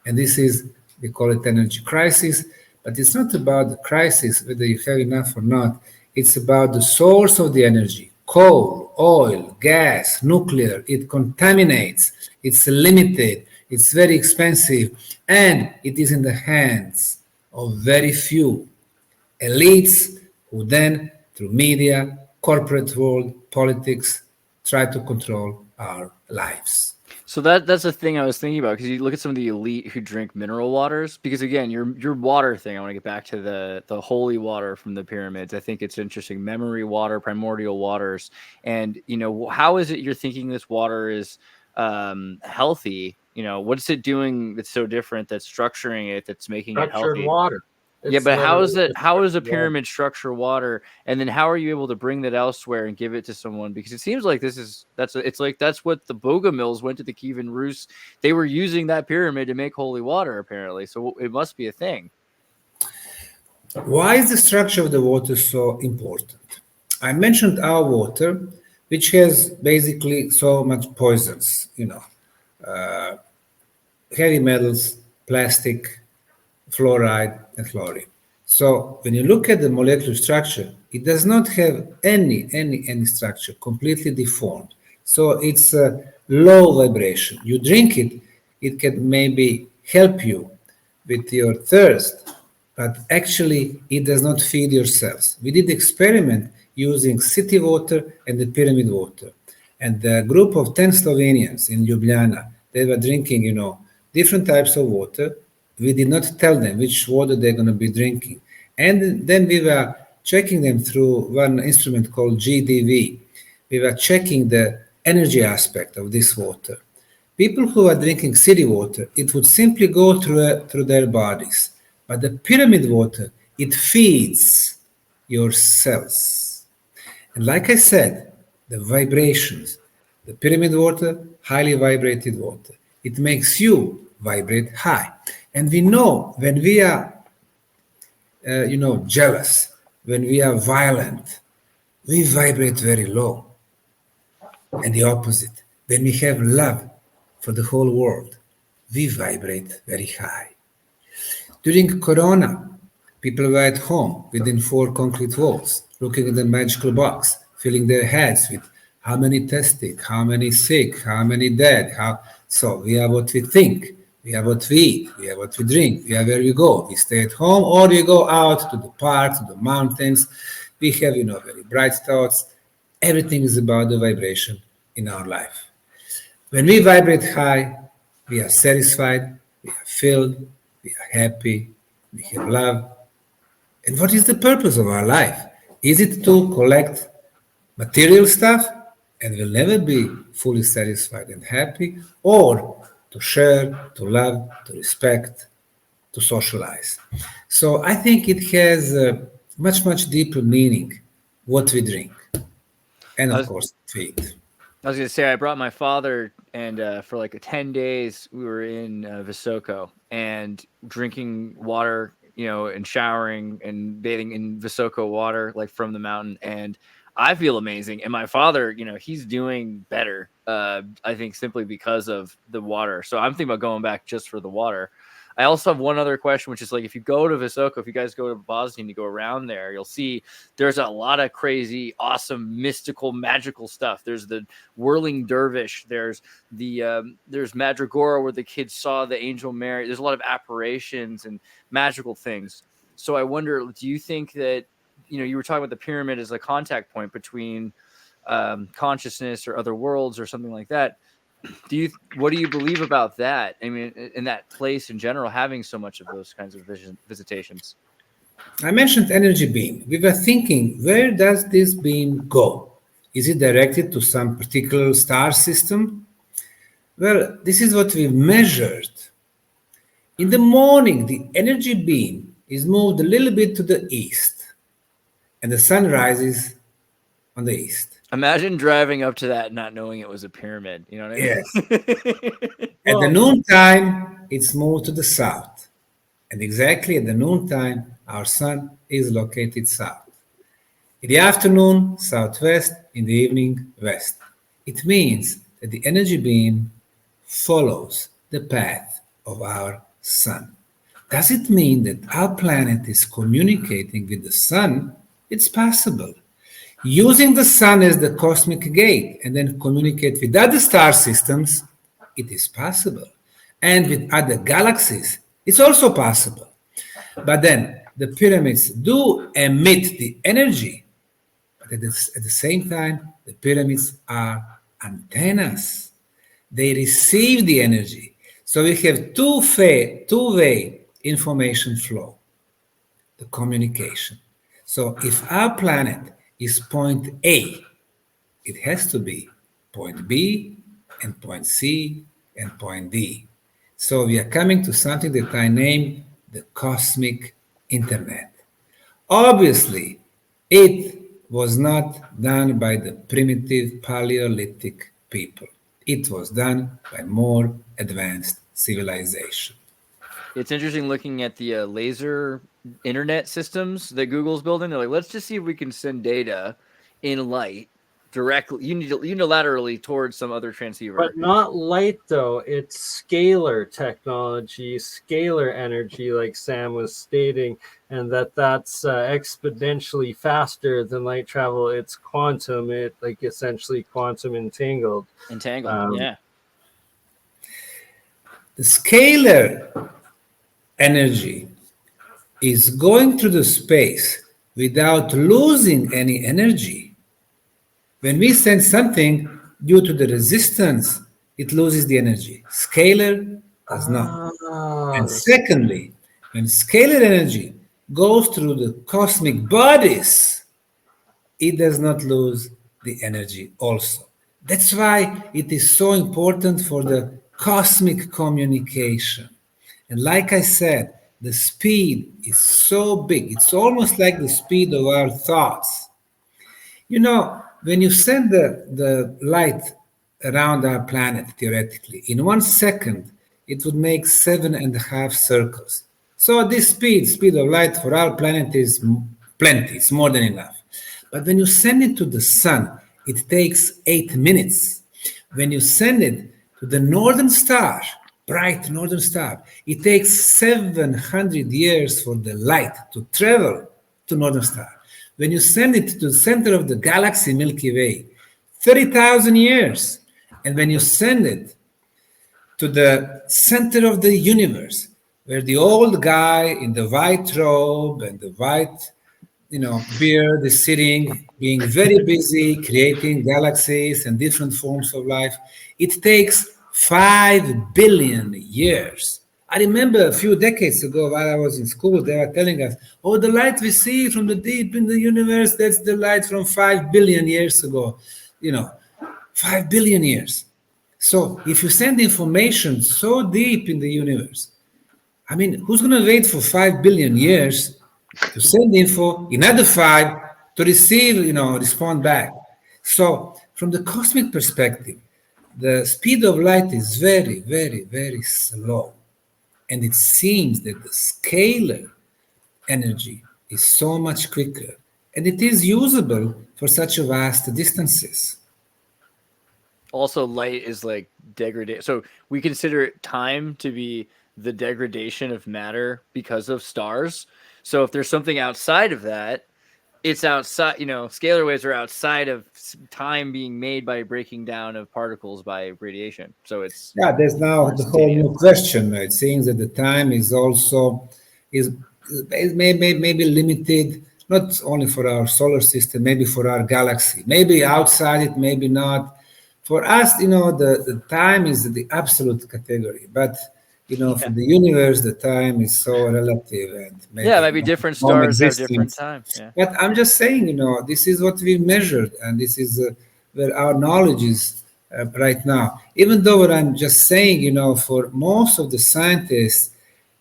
And this is, we call it energy crisis, but it's not about the crisis, whether you have enough or not. It's about the source of the energy, coal, oil, gas, nuclear. It contaminates, it's limited, it's very expensive, and it is in the hands of very few elites who then, through media, corporate world, politics, try to control our lives. So that's the thing I was thinking about, because you look at some of the elite who drink mineral waters, because again, your water thing, I want to get back to the holy water from the pyramids. I think it's interesting. Memory water, primordial waters. And, how is it you're thinking this water is healthy? What's it doing that's so different, that's structuring it, that's making it Structured healthy? water. Yeah, but how is literally it? How is a water. pyramid structure water? And then how are you able to bring that elsewhere and give it to someone? Because it seems like that's what the Bogomils went to the Kievan Rus. They were using that pyramid to make holy water, apparently. So it must be a thing. Why is the structure of the water so important? I mentioned our water, which has basically so much poisons, heavy metals, plastic, fluoride, and chlorine. So when you look at the molecular structure, it does not have any structure, completely deformed. So it's a low vibration. You drink it, it can maybe help you with your thirst, but actually it does not feed your cells. We did experiment using city water and the pyramid water. And the group of 10 Slovenians in Ljubljana, they were drinking, different types of water. We did not tell them which water they're going to be drinking. And then we were checking them through one instrument called GDV. We were checking the energy aspect of this water. People who are drinking city water, it would simply go through their bodies. But the pyramid water, it feeds your cells. And like I said, the vibrations, the pyramid water, highly vibrated water, it makes you vibrate high. And we know when we are, jealous, when we are violent, we vibrate very low. And the opposite, when we have love for the whole world, we vibrate very high. During Corona, people were at home within 4 concrete walls, looking at the magical box, filling their heads with how many tested, how many sick, how many dead. So we are what we think, we are what we eat, we are what we drink, we are where we go. We stay at home or we go out to the park, to the mountains. We have, very bright thoughts. Everything is about the vibration in our life. When we vibrate high, we are satisfied, we are filled, we are happy, we have love. And what is the purpose of our life? Is it to collect material stuff and will never be fully satisfied and happy, or to share, to love, to respect, to socialize? So I think it has a much deeper meaning, what we drink, and of course, feed. I was going to say, I brought my father, and for like 10 days, we were in Visoko and drinking water, and showering and bathing in Visoko water, like from the mountain. And I feel amazing. And my father, he's doing better, I think, simply because of the water. So I'm thinking about going back just for the water. I also have one other question, which is like, if you go to Visoko, if you guys go to Bosnia, you go around there, you'll see there's a lot of crazy, awesome, mystical, magical stuff. There's the whirling dervish. There's there's Madragora, where the kids saw the angel Mary. There's a lot of apparitions and magical things. So I wonder, do you think that, you were talking about the pyramid as a contact point between consciousness or other worlds or something like that. What do you believe about that? I mean, in that place in general, having so much of those kinds of visitations. I mentioned energy beam. We were thinking, where does this beam go? Is it directed to some particular star system? Well, this is what we measured. In the morning, the energy beam is moved a little bit to the east, and the sun rises on the east. Imagine driving up to that not knowing it was a pyramid. You know what I mean? Yes. At the noontime, it's moved to the south. And exactly at the noontime, our sun is located south. In the afternoon, southwest. In the evening, west. It means that the energy beam follows the path of our sun. Does it mean that our planet is communicating with the sun? It's possible. Using the sun as the cosmic gate and then communicate with other star systems, it is possible. And with other galaxies, it's also possible. But then the pyramids do emit the energy, but at the same time, the pyramids are antennas. They receive the energy. So we have two-way information flow, the communication. So if our planet is point A, it has to be point B and point C and point D. So we are coming to something that I name the cosmic internet. Obviously, it was not done by the primitive Paleolithic people. It was done by more advanced civilization. It's interesting looking at the laser internet systems that Google's building. They're like, let's just see if we can send data in light directly, unilaterally towards some other transceiver. But not light, though. It's scalar technology, scalar energy, like Sam was stating, and that's exponentially faster than light travel. It's quantum. It like essentially quantum entangled. Yeah. The scalar energy is going through the space without losing any energy. When we send something due to the resistance, it loses the energy. Scalar does not. And secondly, when scalar energy goes through the cosmic bodies, it does not lose the energy also. That's why it is so important for the cosmic communication. And like I said, the speed is so big. It's almost like the speed of our thoughts. You know, when you send the light around our planet, theoretically, in 1 second, it would make 7.5 circles. So this speed of light for our planet is plenty. It's more than enough. But when you send it to the sun, it takes 8 minutes. When you send it to the northern star, bright northern star, it takes 700 years for the light to travel to northern star. When you send it to the center of the galaxy Milky Way, 30,000 years. And when you send it to the center of the universe, where the old guy in the white robe and the white, beard is sitting, being very busy creating galaxies and different forms of life, it takes 5 billion years. I remember a few decades ago while I was in school, they were telling us, oh, the light we see from the deep in the universe, that's the light from 5 billion years ago. 5 billion years. So if you send information so deep in the universe, I mean, who's going to wait for 5 billion years to send info, another 5 to receive, respond back? So from the cosmic perspective, the speed of light is very, very, very slow. And it seems that the scalar energy is so much quicker. And it is usable for such vast distances. Also, light is like degradation. So we consider time to be the degradation of matter because of stars. So if there's something outside of that, it's outside, scalar waves are outside of time being made by breaking down of particles by radiation. So it's... Yeah, there's now the whole new question. It seems that the time is also maybe limited not only for our solar system, maybe for our galaxy, maybe outside it, maybe not. For us, the time is the absolute category, but for the universe, the time is so relative and maybe different stars have different time. Yeah. But I'm just saying, this is what we measured, and this is where our knowledge is right now. Even though what I'm just saying, for most of the scientists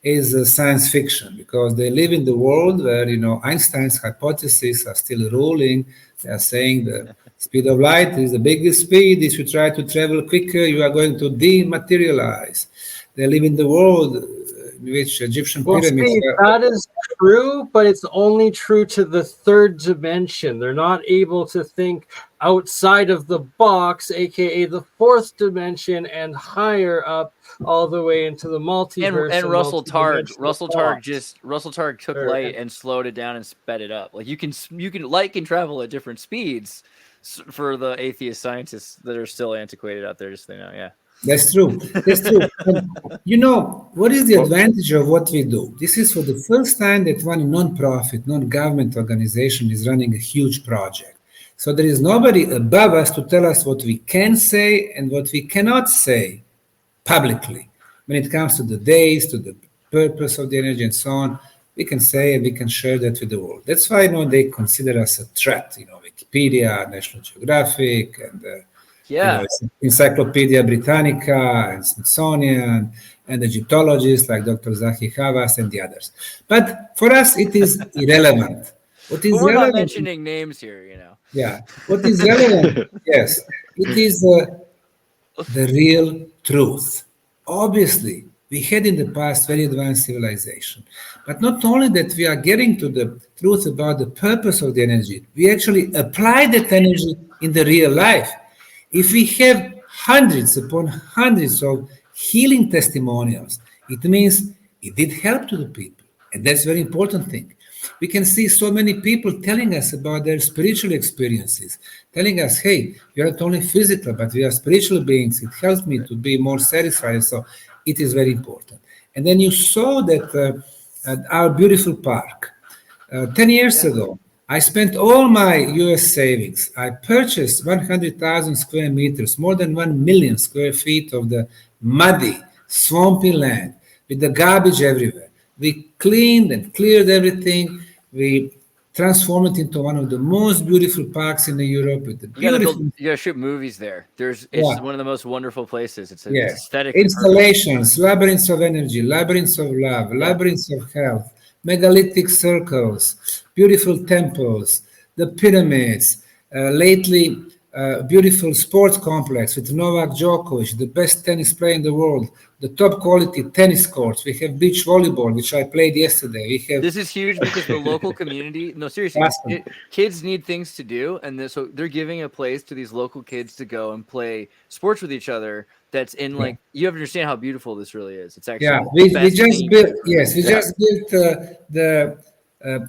is science fiction, because they live in the world where, Einstein's hypotheses are still ruling. They are saying the speed of light is the biggest speed. If you try to travel quicker, you are going to dematerialize. They live in the world in which Egyptian pyramids. That is true, but it's only true to the third dimension. They're not able to think outside of the box, aka the fourth dimension, and higher up all the way into the multiverse. And Russell Targ took light and slowed it down and sped it up. Like light can travel at different speeds for the atheist scientists that are still antiquated out there, just so they know. Yeah. That's true. That's true. What is the advantage of what we do? This is for the first time that one non-profit, non-government organization is running a huge project. So there is nobody above us to tell us what we can say and what we cannot say publicly. When it comes to the days, to the purpose of the energy and so on, we can say and we can share that with the world. That's why they consider us a threat. Wikipedia, National Geographic, and Encyclopedia Britannica and Smithsonian and Egyptologists like Dr. Zahi Hawass and the others. But for us, it is irrelevant. We're not mentioning names here, Yeah. What is relevant, yes, it is the real truth. Obviously, we had in the past very advanced civilization. But not only that we are getting to the truth about the purpose of the energy, we actually apply that energy in the real life. If we have hundreds upon hundreds of healing testimonials, it means it did help to the people. And that's a very important thing. We can see so many people telling us about their spiritual experiences, telling us, hey, we are not only physical, but we are spiritual beings. It helps me to be more satisfied. So it is very important. And then you saw that at our beautiful park, 10 years ago, I spent all my US savings. I purchased 100,000 square meters, more than 1 million square feet of the muddy, swampy land with the garbage everywhere. We cleaned and cleared everything. We transformed it into one of the most beautiful parks in Europe. With the beautiful, you gotta shoot movies there. It's one of the most wonderful places. It's aesthetic. Installations, labyrinths of energy, labyrinths of love, labyrinths of health, megalithic circles, beautiful temples, the pyramids, lately beautiful sports complex with Novak Djokovic, the best tennis player in the world, the top quality tennis courts. We have beach volleyball, which I played yesterday. This is huge because the local community, no, seriously, kids need things to do. And so they're giving a place to these local kids to go and play sports with each other. That's in you have to understand how beautiful this really is. It's actually we just built the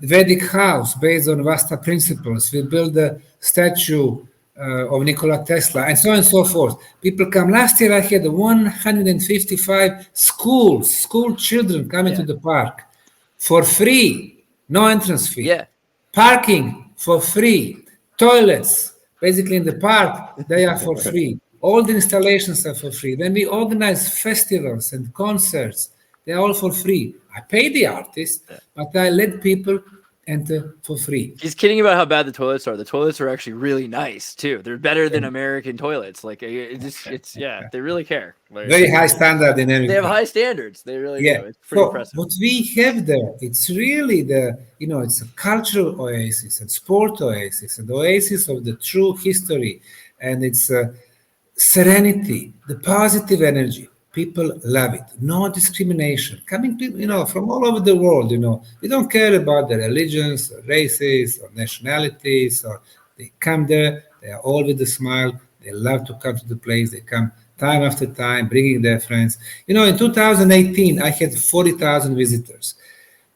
Vedic house based on Vasta principles. We built the statue of Nikola Tesla and so on and so forth. People come. Last year I had 155 school children coming to the park for free, no entrance fee. Parking for free, toilets basically in the park, they are for free. All the installations are for free. Then we organize festivals and concerts. They're all for free. I pay the artist, but I let people enter for free. He's kidding about how bad the toilets are. The toilets are actually really nice too. They're better than American toilets. Like they really care. Very high standard in everything. They have high standards. They really do. It's pretty impressive. What we have there, it's really it's a cultural oasis and sport oasis, and oasis of the true history, and it's serenity, the positive energy. People love it. No discrimination. Coming people, from all over the world, we don't care about their religions, or races, or nationalities, or they come there, they are all with a smile, they love to come to the place, they come time after time, bringing their friends. In 2018, I had 40,000 visitors.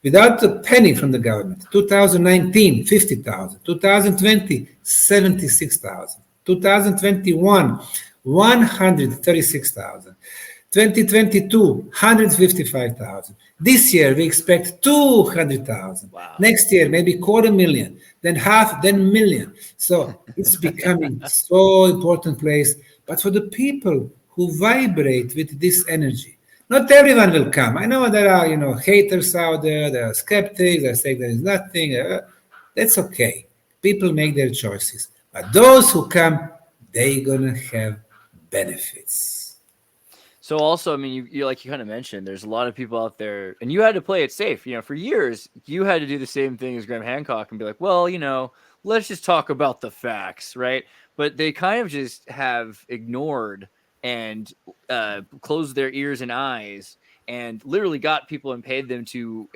Without a penny from the government. 2019, 50,000. 2020, 76,000. 2021, 136,000. 2022, 155,000. This year, we expect 200,000. Wow. Next year, maybe 250,000, then half, then million. So it's becoming so important place. But for the people who vibrate with this energy, not everyone will come. I know there are, haters out there. There are skeptics. They say there is nothing. That's okay. People make their choices. But those who come, they're gonna have benefits. So also, I mean, you like you kind of mentioned, there's a lot of people out there, and you had to play it safe. For years, you had to do the same thing as Graham Hancock and be like, well, let's just talk about the facts, right? But they kind of just have ignored and closed their ears and eyes, and literally got people and paid them to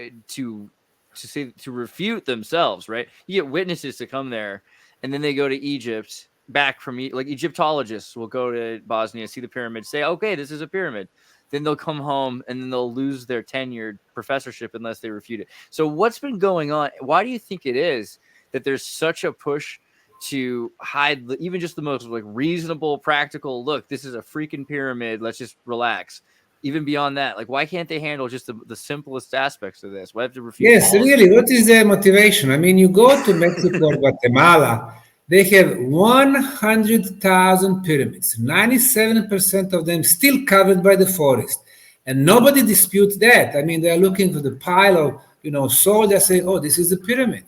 refute themselves, right? You get witnesses to come there, and then they go to Egypt. Back from like Egyptologists will go to Bosnia, see the pyramid, say, okay, this is a pyramid. Then they'll come home and then they'll lose their tenured professorship unless they refute it. So what's been going on? Why do you think it is that there's such a push to hide even just the most like reasonable, practical look? This is a freaking pyramid. Let's just relax. Even beyond that, like, why can't they handle just the simplest aspects of this? Why have to refute? Yes, really. What is their motivation? I mean, you go to Mexico or Guatemala. They have 100,000 pyramids, 97% of them still covered by the forest. And nobody disputes that. I mean, they're looking for the pile of, soil. They say, oh, this is a pyramid.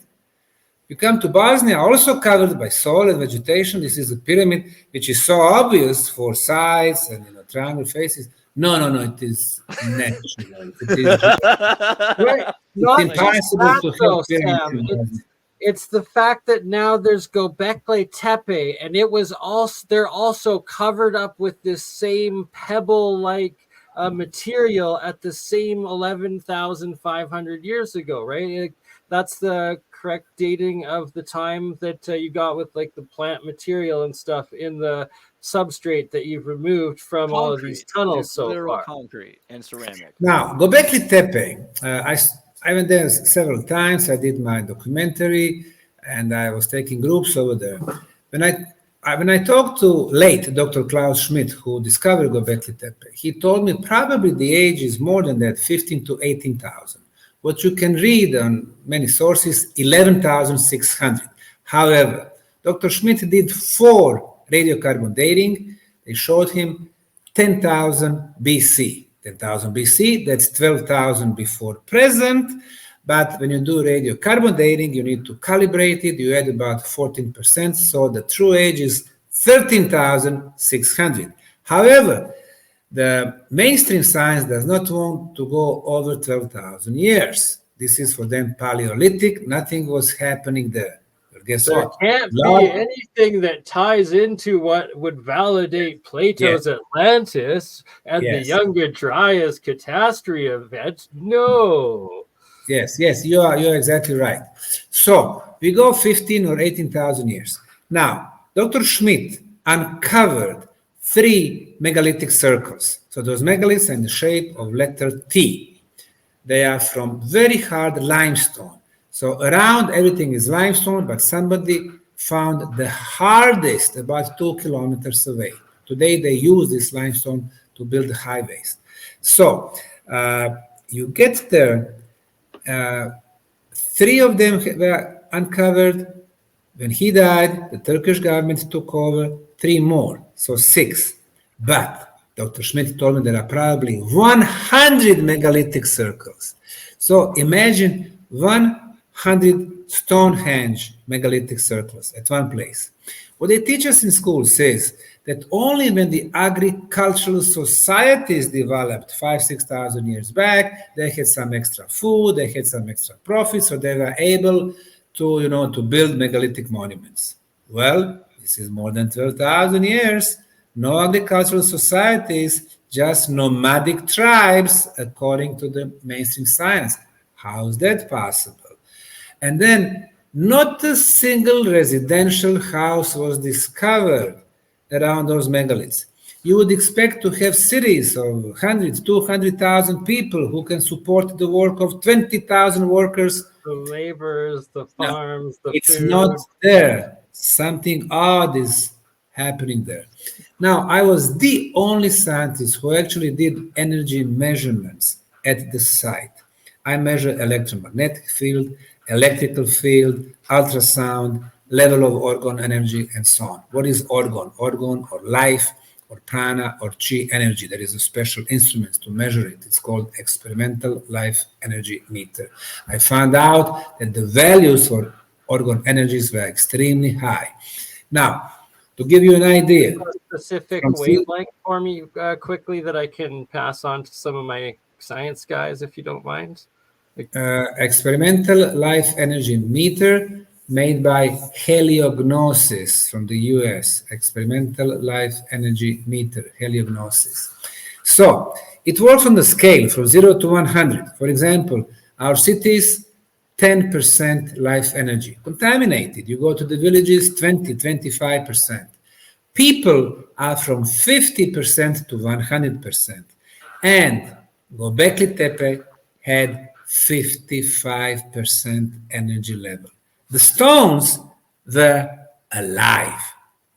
You come to Bosnia, also covered by soil and vegetation. This is a pyramid, which is so obvious for sides and triangle faces. No, it is natural. It is right. It's impossible to have pyramids. It's the fact that now there's Göbekli Tepe, and they're also covered up with this same pebble-like material at the same 11,500 years ago, right? That's the correct dating of the time that you got with like the plant material and stuff in the substrate that you've removed from all of these tunnels so far. Concrete and ceramic. Now, Göbekli Tepe, I went there several times. I did my documentary, and I was taking groups over there. When I talked to late Dr. Klaus Schmidt, who discovered Göbekli Tepe, he told me probably the age is more than that, 15 to 18,000. What you can read on many sources, 11,600. However, Dr. Schmidt did 4 radiocarbon dating. They showed him 10,000 BC. 10,000 BC, that's 12,000 before present. But when you do radiocarbon dating, you need to calibrate it. You add about 14%, so the true age is 13,600. However, the mainstream science does not want to go over 12,000 years. This is for them Paleolithic. Nothing was happening there. But guess what? There can't be anything that ties into what would validate Plato's Atlantis and the Younger Dryas catastrophe event. No. Yes, you're exactly right. So we go 15 or 18,000 years. Now, Dr. Schmidt uncovered 3 megalithic circles. So those megaliths are in the shape of letter T. They are from very hard limestone. So around everything is limestone, but somebody found the hardest about 2 kilometers away. Today they use this limestone to build highways. So you get there. 3 of them were uncovered. When he died, the Turkish government took over 3 more, so 6. But Dr. Schmidt told me there are probably 100 megalithic circles. So imagine 100 Stonehenge megalithic circles at one place. What they teach us in school says that only when the agricultural societies developed 5,000-6,000 years back, they had some extra food, they had some extra profit, so they were able to build megalithic monuments. Well, this is more than 12,000 years. No agricultural societies, just nomadic tribes, according to the mainstream science. How is that possible? And then not a single residential house was discovered around those megaliths. You would expect to have cities of 100,000, 200,000 people who can support the work of 20,000 workers. The laborers, the farms, the it's food. not there. Something odd is happening there. Now, I was the only scientist who actually did energy measurements at the site. I measure electromagnetic field, electrical field, ultrasound, level of organ energy, and so on. What is organ? Organ or life or prana or chi energy. There is a special instrument to measure it. It's called experimental life energy meter. I found out that the values for organ energies were extremely high. Now, to give you an idea, A specific From wavelength for me quickly that I can pass on to some of my science guys, if you don't mind. experimental life energy meter made by Heliognosis from the US. Experimental life energy meter, Heliognosis. So it works on the scale from 0 to 100. For example, our cities, 10% life energy. Contaminated. You go to the villages, 20, 25%. People are from 50% to 100%. And Göbekli Tepe had 55% energy level. The stones were alive,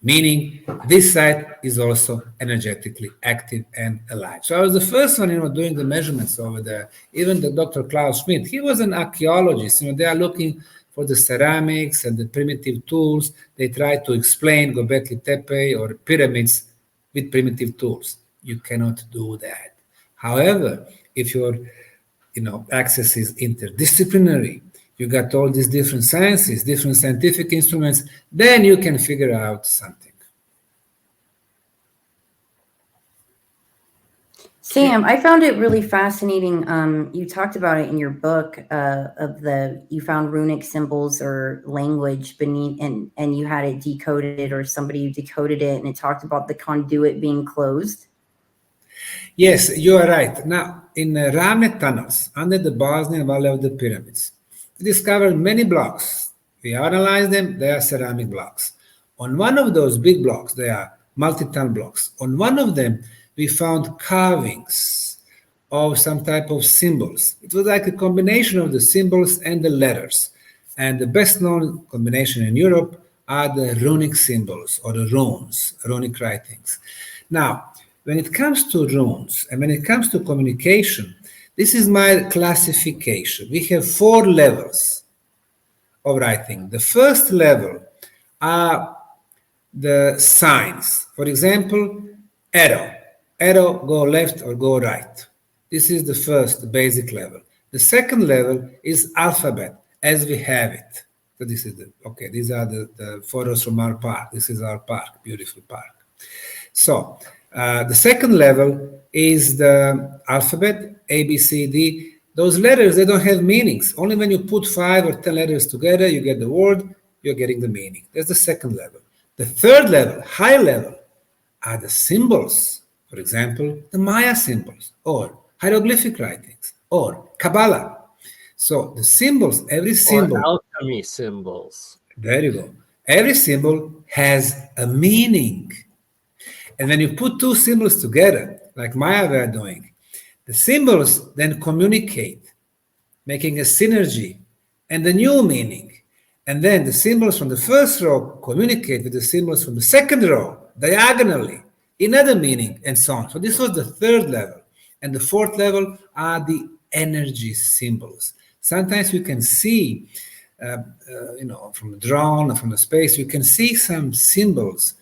meaning this site is also energetically active and alive. So I was the first one, doing the measurements over there. Even the Dr. Klaus Schmidt, he was an archaeologist. They are looking for the ceramics and the primitive tools. They try to explain Göbekli Tepe or pyramids with primitive tools. You cannot do that. However, if your access is interdisciplinary, you got all these different sciences, different scientific instruments, then you can figure out something. Sam, I found it really fascinating. You talked about it in your book you found runic symbols or language beneath, and you had it decoded, or somebody decoded it, and it talked about the conduit being closed. Yes, you are right. Now, in Ramne tunnels under the Bosnian Valley of the Pyramids, we discovered many blocks. We analyzed them, they are ceramic blocks. On one of those big blocks, they are multi-ton blocks. On one of them, we found carvings of some type of symbols. It was like a combination of the symbols and the letters. And the best known combination in Europe are the runic symbols or the runes, runic writings. Now, when it comes to runes and when it comes to communication, this is my classification. We have 4 levels of writing. The first level are the signs. For example, arrow. Arrow, go left or go right. This is the first basic level. The second level is alphabet, as we have it. So this is these are the photos from our park. This is our park, beautiful park. So the second level is the alphabet, A, B, C, D. Those letters, they don't have meanings. Only when you put 5 or 10 letters together, you get the word, you're getting the meaning. That's the second level. The third level, high level, are the symbols. For example, the Maya symbols, or hieroglyphic writings, or Kabbalah. So the symbols, every symbol. Or alchemy symbols. There you go. Every symbol has a meaning. And when you put 2 symbols together, like Maya were doing, the symbols then communicate, making a synergy and a new meaning. And then the symbols from the first row communicate with the symbols from the second row, diagonally, another meaning, and so on. So this was the third level. And the fourth level are the energy symbols. Sometimes you can see, from a drone or from the space, you can see some symbols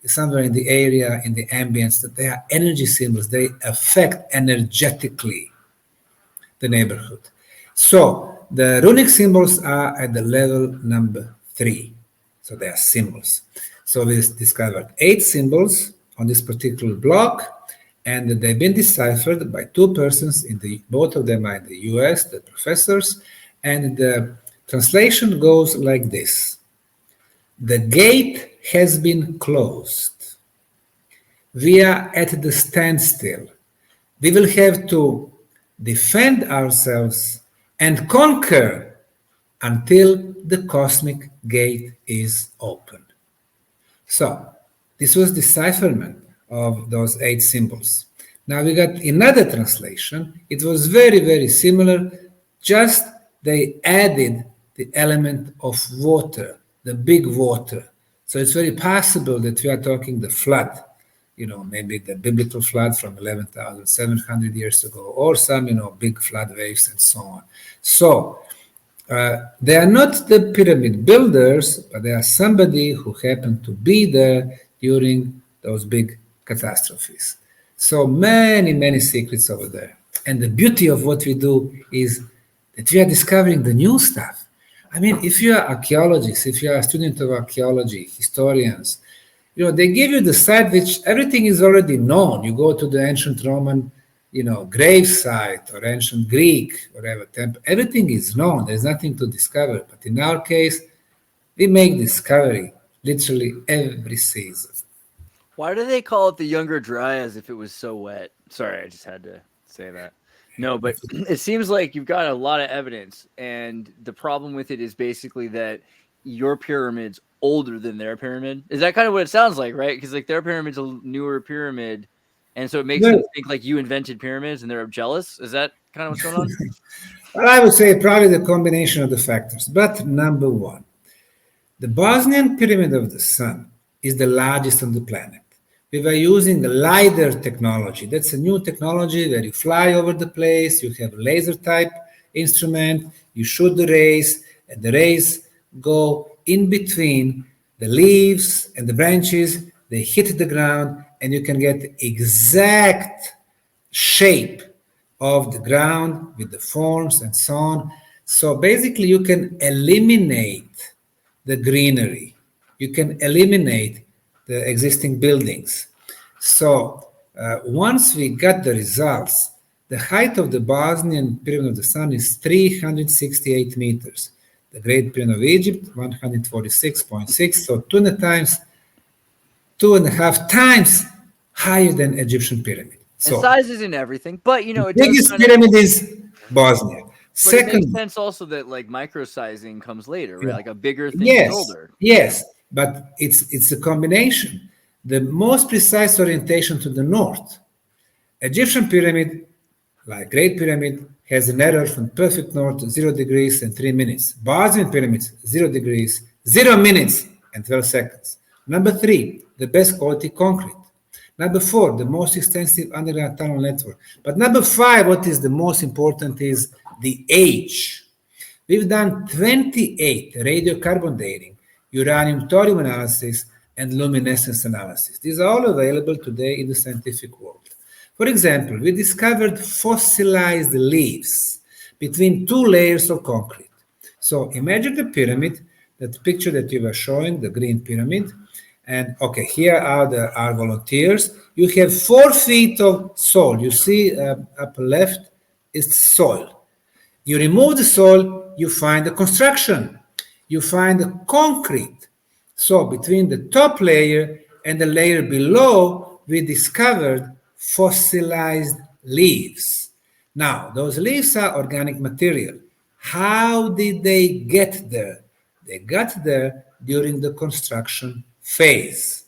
somewhere in the area, in the ambience, that they are energy symbols. They affect energetically the neighborhood. So the runic symbols are at the level number 3. So they are symbols. So we discovered 8 symbols on this particular block, and they've been deciphered by 2 persons, both of them are in the US, the professors, and the translation goes like this. The gate has been closed. We are at the standstill. We will have to defend ourselves and conquer until the cosmic gate is open. So this was decipherment of those 8 symbols. Now we got another translation. It was very, very similar, just they added the element of water, the big water. So it's very possible that we are talking the flood, maybe the biblical flood from 11,700 years ago, or some, big flood waves and so on. So they are not the pyramid builders, but they are somebody who happened to be there during those big catastrophes. So many, many secrets over there. And the beauty of what we do is that we are discovering the new stuff. I mean, if you are archaeologists, if you are a student of archaeology, historians, they give you the site which everything is already known. You go to the ancient Roman, grave site or ancient Greek, whatever temple, everything is known. There's nothing to discover. But in our case, we make discovery literally every season. Why do they call it the Younger Dryas if it was so wet? Sorry, I just had to say that. No, but it seems like you've got a lot of evidence, and the problem with it is basically that your pyramid's older than their pyramid. Is that kind of what it sounds like, right? Because like their pyramid's a newer pyramid, and so it makes them think like you invented pyramids and they're jealous. Is that kind of what's going on? Well, I would say probably the combination of the factors. But number one, the Bosnian Pyramid of the Sun is the largest on the planet. We were using the LiDAR technology. That's a new technology where you fly over the place, you have a laser type instrument, you shoot the rays, and the rays go in between the leaves and the branches, they hit the ground, and you can get exact shape of the ground with the forms and so on. So basically you can eliminate the greenery. You can eliminate the existing buildings. So once we got the results, the height of the Bosnian Pyramid of the Sun is 368 meters. The Great Pyramid of Egypt, 146.6, so 2.5 times higher than Egyptian pyramid. So and size isn't everything, but the biggest pyramid is Bosnia. Second, it makes sense also that like micro-sizing comes later, right? Like a bigger thing is older. Yes, but it's a combination. The most precise orientation to the north. Egyptian pyramid, like Great Pyramid, has an error from perfect north to 0 degrees and 3 minutes. Bosnian pyramids, 0 degrees, 0 minutes and 12 seconds. Number 3, the best quality concrete. Number 4, the most extensive underground tunnel network. But number 5, what is the most important is the age. We've done 28 radiocarbon dating, uranium thorium analysis, and luminescence analysis. These are all available today in the scientific world. For example, we discovered fossilized leaves between 2 layers of concrete. So imagine the pyramid, that picture that you were showing, the green pyramid. And okay, here are our volunteers. You have 4 feet of soil. You see upper left is soil. You remove the soil, you find the construction. You find the concrete. So between the top layer and the layer below, we discovered fossilized leaves. Now, those leaves are organic material. How did they get there? They got there during the construction phase.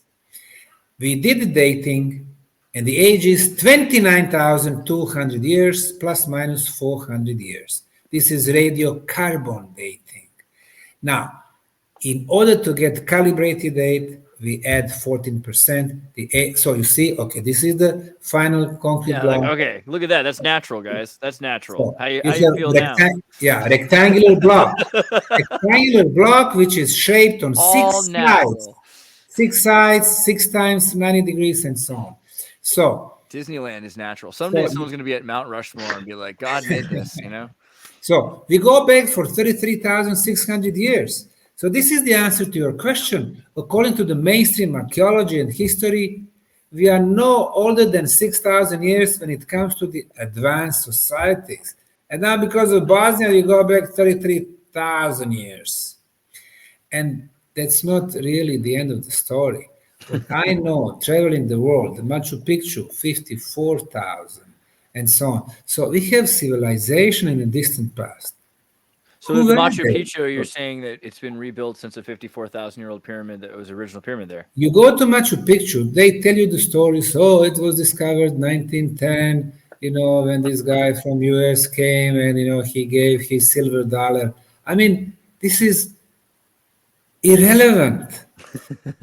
We did the dating, and the age is 29,200 years plus minus 400 years. This is radiocarbon dating. Now, in order to get calibrated date, we add 14%. So you see, okay, this is the final concrete block. Like, okay, look at that. That's natural, guys. That's natural. So how you feel now? Yeah, rectangular block. Rectangular block, which is shaped on all 6 natural. sides. 6 sides, 6 times 90 degrees, and so on. So Disneyland is natural. Someday someone's going to be at Mount Rushmore and be like, God made this, you know? So we go back for 33,600 years. So this is the answer to your question. According to the mainstream archaeology and history, we are no older than 6,000 years when it comes to the advanced societies. And now because of Bosnia, we go back 33,000 years. And that's not really the end of the story. What I know, traveling the world, the Machu Picchu, 54,000, and so on. So we have civilization in the distant past. So the Machu Picchu, you're saying that it's been rebuilt since a 54,000-year-old pyramid that was the original pyramid there. You go to Machu Picchu, they tell you the stories. Oh, it was discovered 1910, when this guy from US came and, he gave his silver dollar. I mean, this is irrelevant.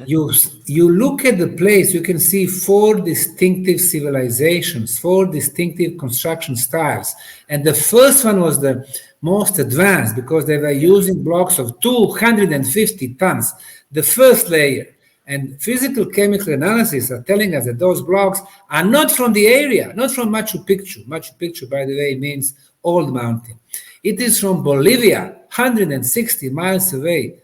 you look at the place, you can see 4 distinctive civilizations, 4 distinctive construction styles. And the first one was the most advanced because they were using blocks of 250 tons, the first layer. And physical chemical analysis are telling us that those blocks are not from the area, not from Machu Picchu. Machu Picchu, by the way, means old mountain. It is from Bolivia, 160 miles away.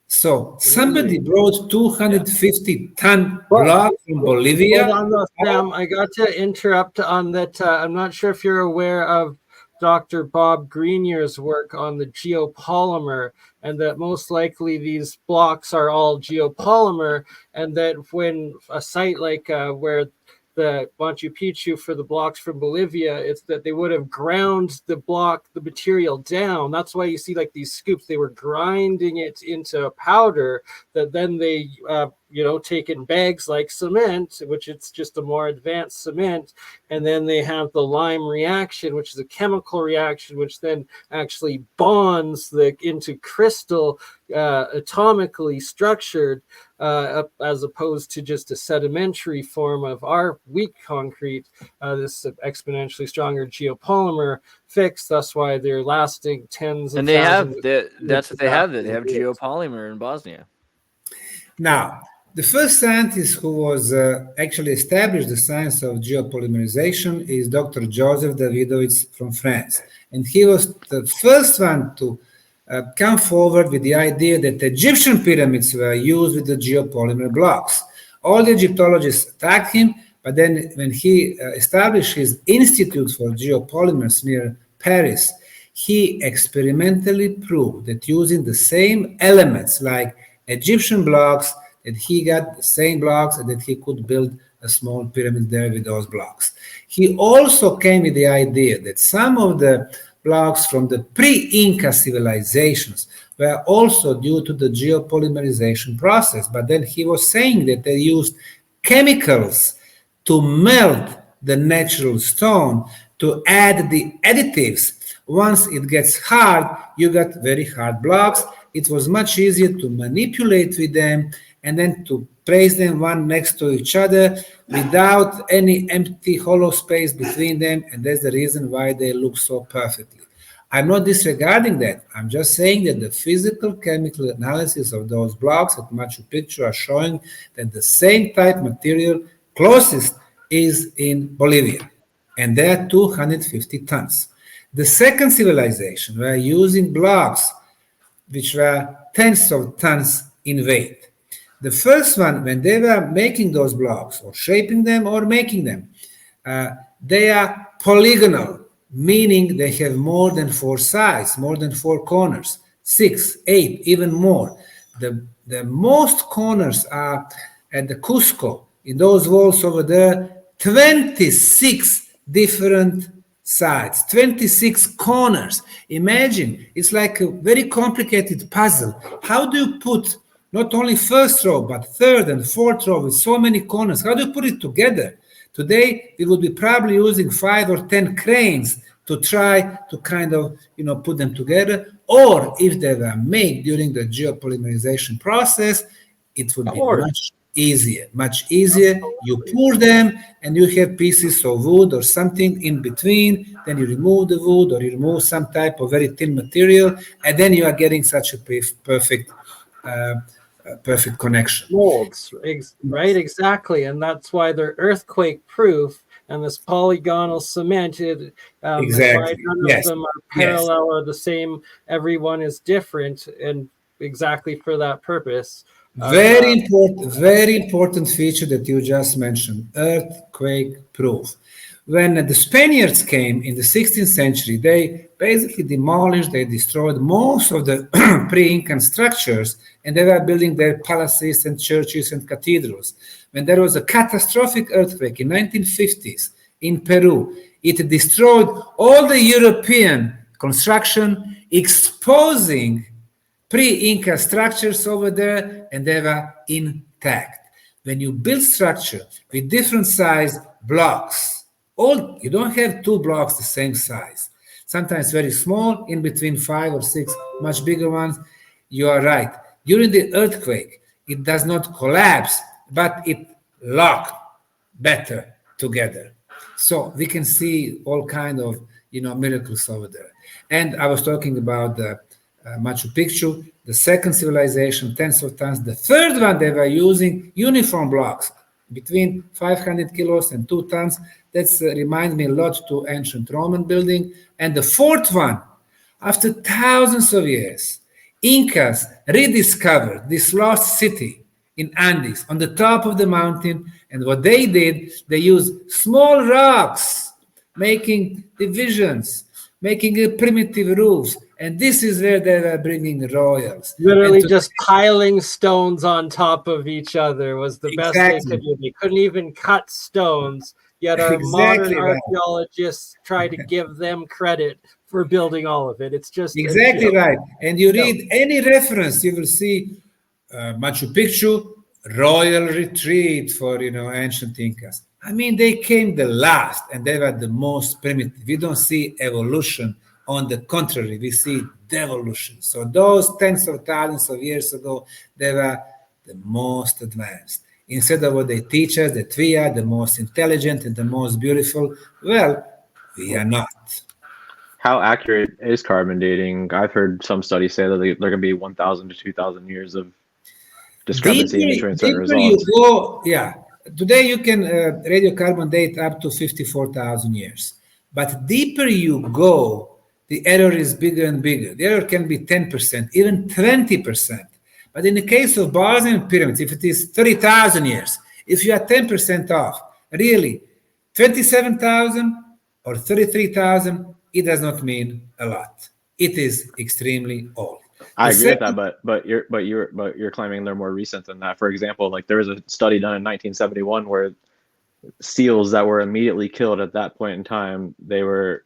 So somebody brought 250-ton block from Bolivia. Hold on, though, Sam. I got to interrupt on that. I'm not sure if you're aware of Dr. Bob Greenyer's work on the geopolymer, and that most likely these blocks are all geopolymer, and that when a site like where the Machu Picchu for the blocks from Bolivia, it's that they would have ground the material down. That's why you see like these scoops, they were grinding it into powder that then they, take in bags like cement, which it's just a more advanced cement. And then they have the lime reaction, which is a chemical reaction, which then actually bonds into crystal, atomically structured, as opposed to just a sedimentary form of our weak concrete, this exponentially stronger geopolymer fix. That's why they're lasting tens of and they have thousands. that's what they have. They have geopolymer in Bosnia. Now, the first scientist who was actually established the science of geopolymerization is Dr. Joseph Davidovich from France. And he was the first one to come forward with the idea that Egyptian pyramids were used with the geopolymer blocks. All the Egyptologists attacked him, but then when he established his Institute for Geopolymers near Paris, he experimentally proved that using the same elements like Egyptian blocks, that he got the same blocks and that he could build a small pyramid there with those blocks. He also came with the idea that some of the blocks from the pre-Inca civilizations were also due to the geopolymerization process. But then he was saying that they used chemicals to melt the natural stone, to add the additives. Once it gets hard, you got very hard blocks. It was much easier to manipulate with them and then to place them one next to each other without any empty hollow space between them. And that's the reason why they look so perfectly. I'm not disregarding that. I'm just saying that the physical chemical analysis of those blocks at Machu Picchu are showing that the same type material closest is in Bolivia. And they are 250 tons. The second civilization were using blocks which were tens of tons in weight. The first one, when they were making those blocks or shaping them or making them, they are polygonal, meaning they have more than 4 sides, more than 4 corners, 6, 8, even more. The most corners are at the Cusco, in those walls over there, 26 different sides, 26 corners. Imagine, it's like a very complicated puzzle. How do you put not only first row, but third and fourth row with so many corners? How do you put it together? Today, we would be probably using 5 or 10 cranes to try to kind of, put them together. Or if they were made during the geopolymerization process, it would be much easier. You pour them and you have pieces of wood or something in between. Then you remove the wood or you remove some type of very thin material, and then you are getting such a perfect connection. Molds, right? Exactly. And that's why they're earthquake proof. And this polygonal cemented, exactly. None of them are parallel or the same. Everyone is different, and exactly for that purpose. Very important feature that you just mentioned, earthquake proof. When the Spaniards came in the 16th century, they basically demolished, they destroyed most of the pre-Incan structures, and they were building their palaces and churches and cathedrals. When there was a catastrophic earthquake in 1950s in Peru, it destroyed all the European construction, exposing pre-Inca structures over there, and they were intact. When you build structure with different size blocks, you don't have 2 blocks the same size. Sometimes very small, in between 5 or 6 much bigger ones. You are right. During the earthquake, It does not collapse, but it locked better together. So we can see all kind of miracles over there. And I was talking about the Machu Picchu, the second civilization, tens of tons. The third one, they were using uniform blocks between 500 kilos and 2 tons. That reminds me a lot to ancient Roman building. And the fourth one, after thousands of years, Incas rediscovered this lost city in Andes on the top of the mountain. And what they did, they used small rocks, making divisions, making primitive roofs. And this is where they were bringing royals. Literally just piling stones on top of each other was the best they Exactly. could do. They couldn't even cut stones, yet our Exactly modern right. archaeologists try to give them credit for building all of it. It's just exactly right. And you read any reference, you will see Machu Picchu, royal retreat for ancient Incas. I mean, they came the last, and they were the most primitive. We don't see evolution. On the contrary, we see devolution. So those tens of thousands of years ago, they were the most advanced. Instead of what they teach us, that we are the most intelligent and the most beautiful, well, we are not. How accurate is carbon dating? I've heard some studies say that there can be 1,000 to 2,000 years of discrepancy in between certain results. You go, today you can radiocarbon date up to 54,000 years. But deeper you go, the error is bigger and bigger. The error can be 10%, even 20%. But in the case of Bosnian pyramids, if it is 30,000 years, if you are 10% off, really, 27,000 or 33,000, it does not mean a lot. It is extremely old. I agree with that, but you're claiming they're more recent than that. For example, like there was a study done in 1971 where seals that were immediately killed at that point in time, they were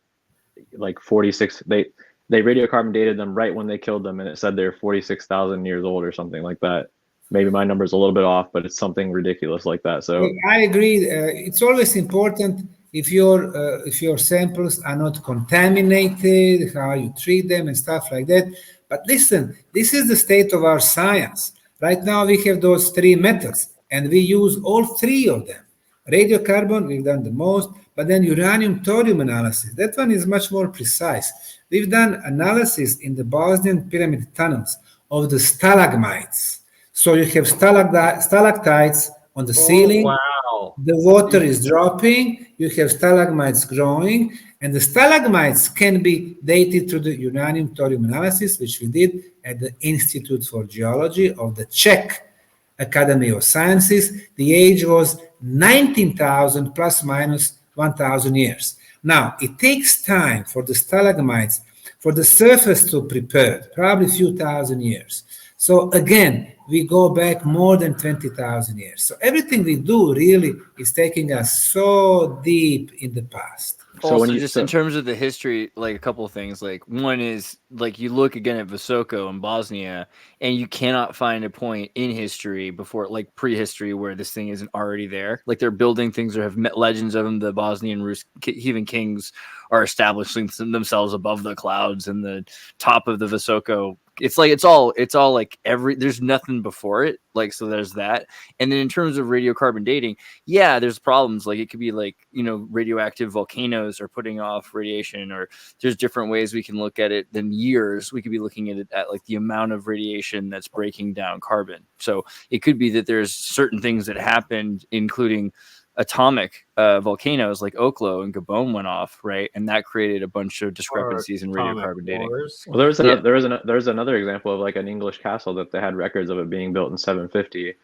like 46. They radiocarbon dated them right when they killed them, and it said they're 46,000 years old or something like that. Maybe my number's a little bit off, but it's something ridiculous like that. So I agree. It's always important if your samples are not contaminated, how you treat them and stuff like that. But listen, this is the state of our science. Right now we have those 3 methods, and we use all 3 of them. Radiocarbon, we've done the most, but then uranium-thorium analysis, that one is much more precise. We've done analysis in the Bosnian pyramid tunnels of the stalagmites. So you have stalactites on the ceiling. Wow. The water is dropping. You have stalagmites growing. And the stalagmites can be dated through the uranium-thorium analysis, which we did at the Institute for Geology of the Czech Academy of Sciences. The age was 19,000 plus minus 1,000 years. Now, it takes time for the stalagmites, for the surface to prepare, probably a few thousand years. So again, we go back more than 20,000 years. So everything we do really is taking us so deep in the past. So also, in terms of the history, like a couple of things, like one is like you look again at Visoko in Bosnia, and you cannot find a point in history before, like prehistory, where this thing isn't already there. Like they're building things or have legends of them. The Bosnian heathen kings are establishing themselves above the clouds and the top of the Visoko. It's like it's all like there's nothing before it, like, so there's that. And then in terms of radiocarbon dating, yeah, there's problems. Like it could be like, radioactive volcanoes are putting off radiation, or there's different ways we can look at it than years. We could be looking at it at like the amount of radiation that's breaking down carbon. So it could be that there's certain things that happened, including atomic volcanoes like Oklo and Gabon went off, right, and that created a bunch of discrepancies in radiocarbon dating. Well, there was another example of like an English castle that they had records of it being built in 750,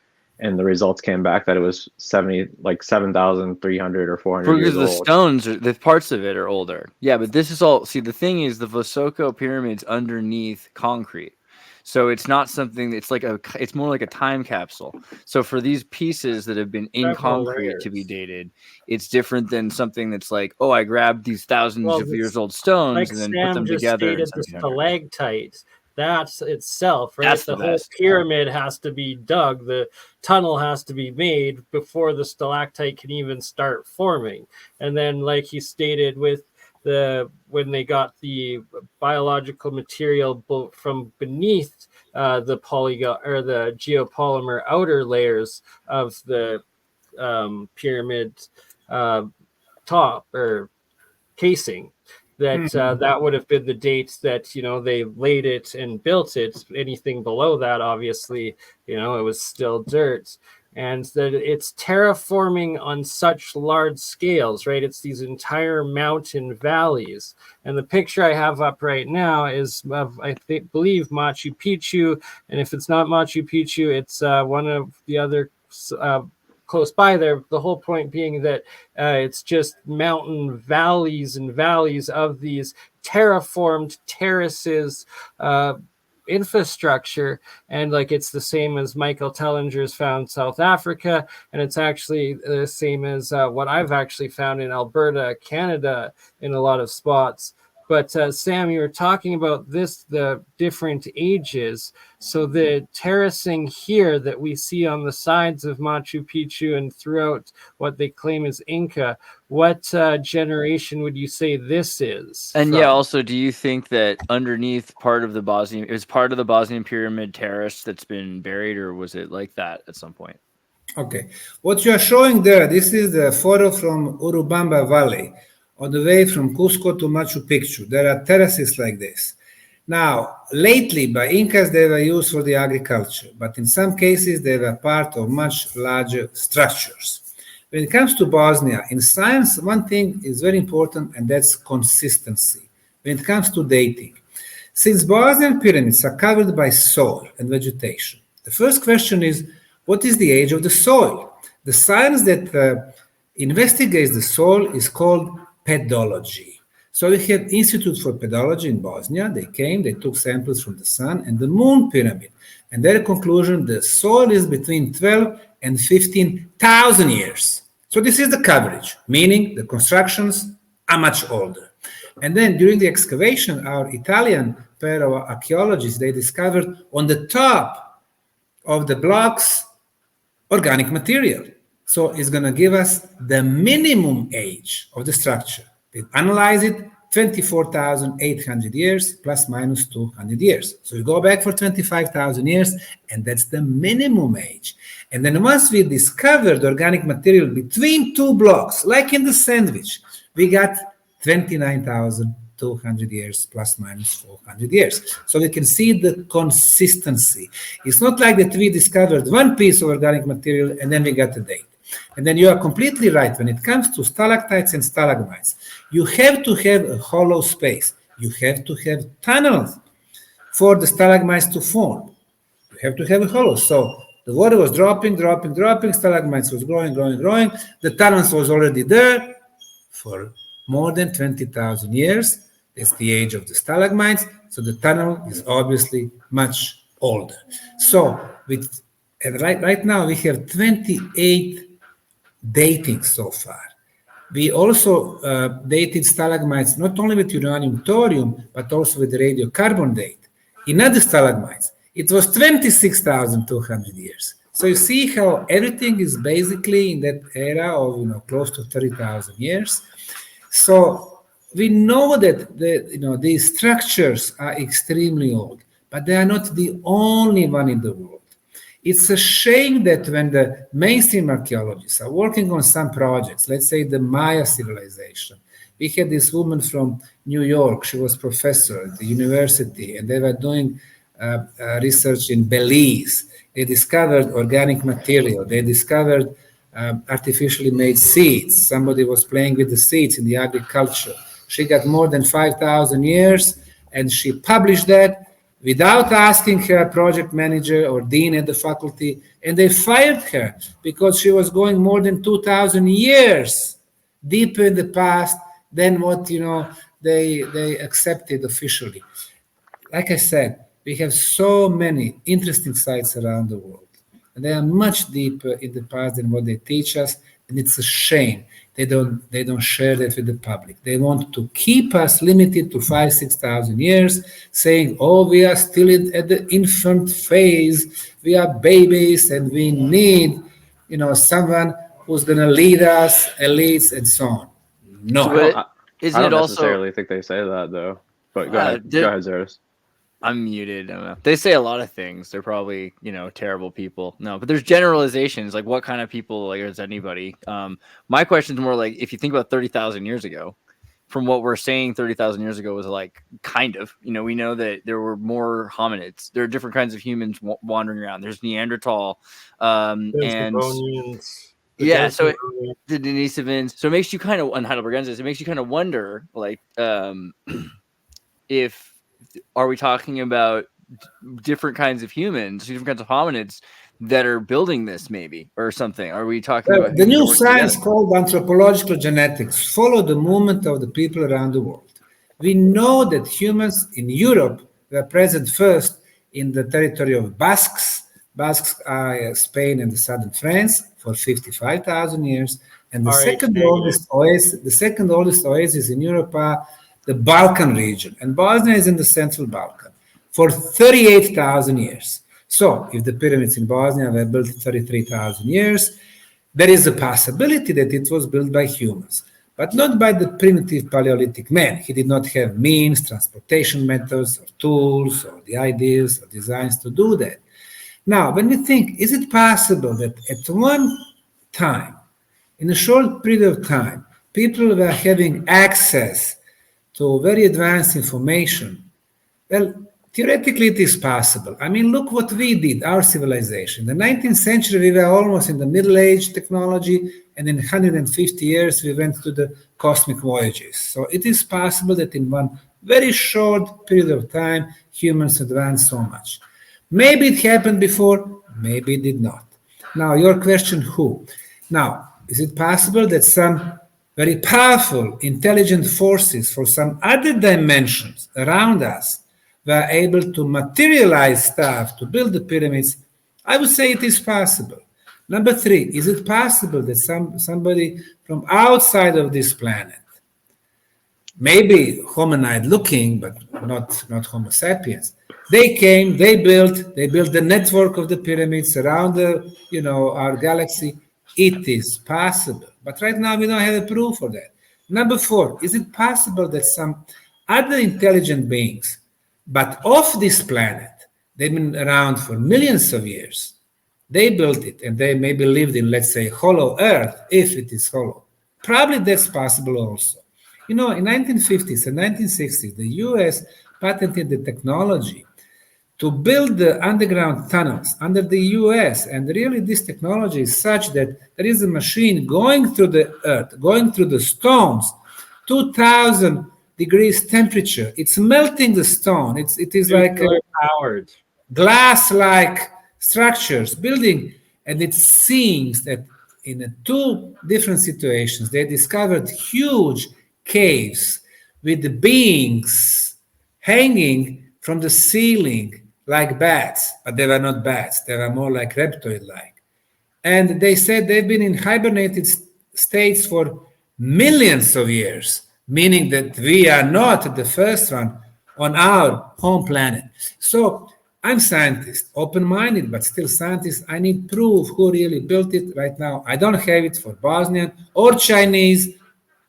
and the results came back that it was 7,300 or 400 years old. The stones, the parts of it are older. Yeah, but this is all. See, the thing is, the Visoko pyramids underneath concrete. So it's not something that's it's more like a time capsule. So for these pieces that have been in concrete to be dated, it's different than something that's like, oh, I grabbed these thousands of years old stones and then put them together. The stalactites, that's itself, right? The whole pyramid has to be dug. The tunnel has to be made before the stalactite can even start forming. And then, like he stated, with when they got the biological material from beneath the polygon or the geopolymer outer layers of the pyramid top or casing. That that would have been the date that they laid it and built it. Anything below that, obviously, it was still dirt. And that it's terraforming on such large scales, right? It's these entire mountain valleys. And the picture I have up right now is of, believe, Machu Picchu. And if it's not Machu Picchu, it's one of the other close by there. The whole point being that it's just mountain valleys and valleys of these terraformed terraces, infrastructure, and like it's the same as Michael Tellinger's found South Africa, and it's actually the same as what I've actually found in Alberta, Canada, in a lot of spots. But Sam, you were talking about the different ages. So the terracing here that we see on the sides of Machu Picchu and throughout what they claim is Inca, what generation would you say this is? And yeah, also, do you think that underneath part of the Bosnian pyramid terrace that's been buried, or was it like that at some point? Okay, what you are showing there, this is the photo from Urubamba Valley, on the way from Cusco to Machu Picchu. There are terraces like this. Now, lately, by Incas, they were used for the agriculture, but in some cases, they were part of much larger structures. When it comes to Bosnia, in science, one thing is very important, and that's consistency. When it comes to dating, since Bosnian pyramids are covered by soil and vegetation, the first question is, what is the age of the soil? The science that investigates the soil is called pedology. So we have Institute for Pedology in Bosnia. They came, they took samples from the Sun and the Moon pyramid. And their conclusion, the soil is between 12 and 15,000 years. So this is the coverage, meaning the constructions are much older. And then during the excavation, our Italian pair of archaeologists, they discovered on the top of the blocks organic material. So it's going to give us the minimum age of the structure. We analyze it, 24,800 years plus minus 200 years. So we go back for 25,000 years, and that's the minimum age. And then once we discovered organic material between two blocks, like in the sandwich, we got 29,200 years plus minus 400 years. So we can see the consistency. It's not like that we discovered one piece of organic material and then we got a date. And then you are completely right. When it comes to stalactites and stalagmites, you have to have a hollow space. You have to have tunnels for the stalagmites to form. You have to have a hollow. So the water was dropping, stalagmites was growing. The tunnels was already there for more than 20,000 years. It's the age of the stalagmites. So the tunnel is obviously much older. So right now we have 28 datings so far. We also dated stalagmites not only with uranium thorium, but also with radiocarbon date. In other stalagmites, it was 26,200 years. So you see how everything is basically in that era of close to 30,000 years. So we know that these structures are extremely old, but they are not the only one in the world. It's a shame that when the mainstream archaeologists are working on some projects, let's say the Maya civilization, we had this woman from New York, she was professor at the university, and they were doing research in Belize. They discovered organic material. They discovered artificially made seeds. Somebody was playing with the seeds in the agriculture. She got more than 5,000 years, and she published that without asking her project manager or dean at the faculty, and they fired her because she was going more than 2,000 years deeper in the past than what they accepted officially. Like I said, we have so many interesting sites around the world, and they are much deeper in the past than what they teach us, and it's a shame they don't share that with the public. They want to keep us limited to 5,000-6,000 years, saying, "Oh, we are still at the infant phase. We are babies, and we need, someone who's going to lead us, elites, and so on." No, So, I don't necessarily think they say that though. But go ahead, Zeros. I'm muted. I don't know. They say a lot of things. They're probably, terrible people. No, but there's generalizations. Like, what kind of people, like, is anybody? My question is more like, if you think about 30,000 years ago, from what we're saying 30,000 years ago was like, kind of, we know that there were more hominids. There are different kinds of humans wandering around. There's Neanderthal, and Devonians, the yeah, so Denisovans. the Denisovans. So it makes you kind of, on Heidelbergensis, it makes you kind of wonder, like, if are we talking about different kinds of humans, different kinds of hominids that are building this, maybe, or something? Are we talking about The new humans that work science together? called anthropological genetics follow the movement of the people around the world. We know that humans in Europe were present first in the territory of Basques. Basques are Spain and the southern France for 55,000 years. And the second oldest oasis in Europe are the Balkan region. And Bosnia is in the central Balkan for 38,000 years. So if the pyramids in Bosnia were built 33,000 years, there is a possibility that it was built by humans, but not by the primitive Paleolithic man. He did not have means, transportation methods, or tools, or the ideas or designs to do that. Now, when we think, is it possible that at one time, in a short period of time, people were having access to very advanced information? Well, theoretically, it is possible. I mean, look what we did, our civilization. In the 19th century, we were almost in the Middle Age technology, and in 150 years, we went to the cosmic voyages. So it is possible that in one very short period of time, humans advanced so much. Maybe it happened before, maybe it did not. Now, your question, who? Now, is it possible that some very powerful, intelligent forces for some other dimensions around us were able to materialize stuff to build the pyramids? I would say it is possible. Number three, is it possible that somebody from outside of this planet, maybe hominid looking, but not Homo sapiens, they came, they built the network of the pyramids around our galaxy? It is possible. But right now we don't have a proof for that. Number four, is it possible that some other intelligent beings, but off this planet, they've been around for millions of years, they built it and they maybe lived in, let's say, hollow earth, if it is hollow? Probably that's possible also. In 1950s and 1960s, the US patented the technology to build the underground tunnels under the US. And really, this technology is such that there is a machine going through the earth, going through the stones, 2,000 degrees temperature. It's melting the stone. It is like powered glass-like structures building. And it seems that in two different situations, they discovered huge caves with the beings hanging from the ceiling like bats, but they were not bats. They were more like reptoid-like. And they said they've been in hibernated states for millions of years, meaning that we are not the first one on our home planet. So I'm scientist, open-minded, but still scientist. I need proof who really built it right now. I don't have it for Bosnian or Chinese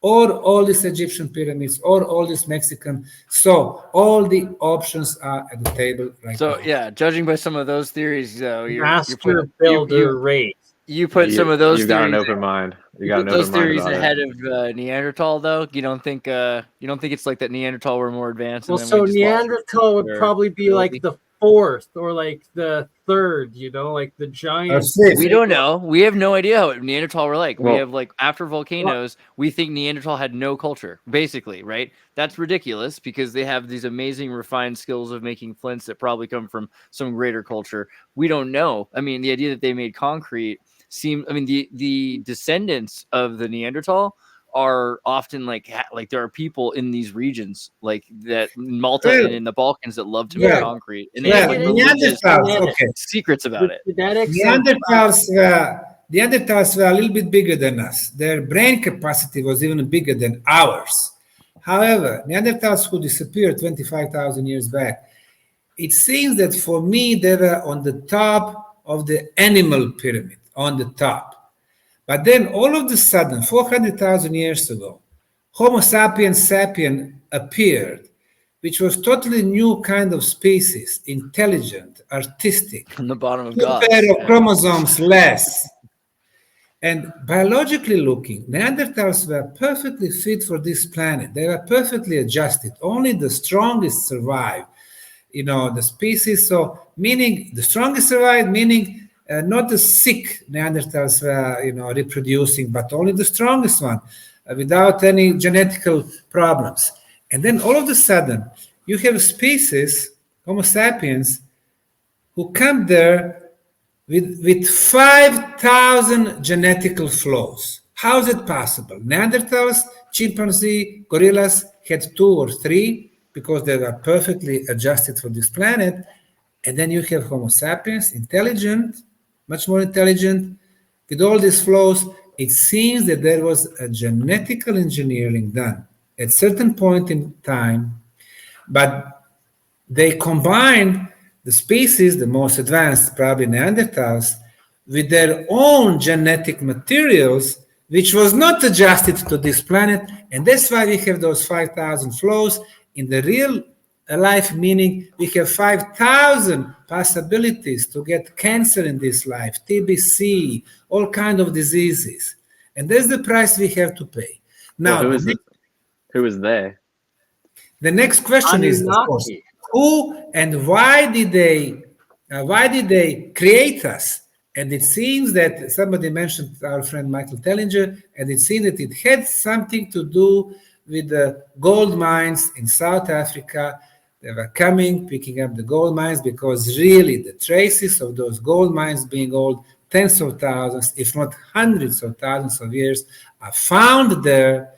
or all these Egyptian pyramids, or all these Mexican. So all the options are at the table right now. So yeah, judging by some of those theories, though, master builder race. You put some of those. You got an open mind. You got those theories ahead it. of Neanderthal, though. You don't think it's like that Neanderthal were more advanced? Well, so Neanderthal would probably be like the fourth or like the third, like the giants. We don't know. We have no idea what Neanderthal were like. We have after volcanoes, we think Neanderthal had no culture, basically, right? That's ridiculous because they have these amazing refined skills of making flints that probably come from some greater culture. We don't know. I mean, the idea that they made concrete the descendants of the Neanderthal are often like there are people in these regions like that in Malta and in the Balkans that love to make concrete, and they have like religious secrets about it. Neanderthals were a little bit bigger than us. Their brain capacity was even bigger than ours. However, Neanderthals who disappeared 25,000 years back, it seems that for me they were on the top of the animal pyramid, on the top. But then all of a sudden, 400,000 years ago, Homo sapiens sapien appeared which was totally new kind of species, intelligent, artistic, From the bottom of 2 God. pair of chromosomes less. And biologically looking, Neanderthals were perfectly fit for this planet. They were perfectly adjusted. Only the strongest survived. The species. So meaning the strongest survived, meaning not the sick Neanderthals were, reproducing, but only the strongest one without any genetical problems. And then all of a sudden, you have a species, Homo sapiens, who come there with 5,000 genetical flaws. How is it possible? Neanderthals, chimpanzee, gorillas had 2 or 3 because they were perfectly adjusted for this planet. And then you have Homo sapiens, intelligent, much more intelligent, with all these flaws. It seems that there was a genetical engineering done at certain point in time, but they combined the species, the most advanced, probably Neanderthals, with their own genetic materials, which was not adjusted to this planet. And that's why we have those 5,000 flaws. In the real life, meaning we have 5,000 possibilities to get cancer in this life, TBC, all kind of diseases. And that's the price we have to pay. Now, who is they? The next question is, of course, who and why did they create us? And it seems that somebody mentioned our friend Michael Tellinger, and it seems that it had something to do with the gold mines in South Africa. They were coming, picking up the gold mines, because really the traces of those gold mines being old tens of thousands, if not hundreds of thousands of years, are found there.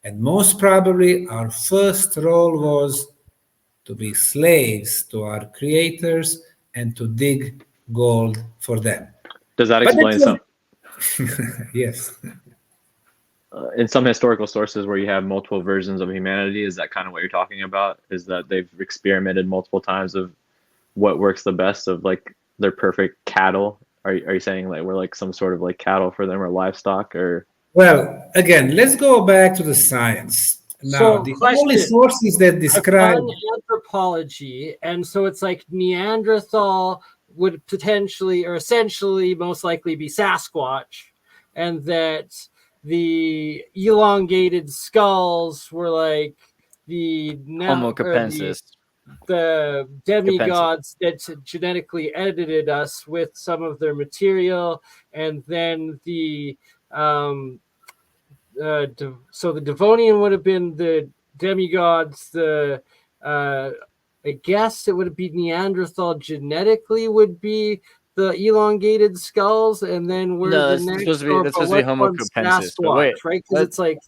And most probably our first role was to be slaves to our creators and to dig gold for them. Does that explain some? Yes. In some historical sources where you have multiple versions of humanity, is that kind of what you're talking about? Is that they've experimented multiple times of what works the best, of like their perfect cattle? Are you saying like we're like some sort of like cattle for them, or livestock, or? Well, again, let's go back to the science. Now, the only sources that describe anthropology, and so it's like Neanderthal would potentially or essentially most likely be Sasquatch, and that the elongated skulls were like the Homo capensis, the demigods that genetically edited us with some of their material, and then the so the Devonian would have been the demigods. I guess it would be Neanderthal genetically would be the elongated skulls, and then we're the next. That's supposed to be Homo capensis. But wait, right? Because it's like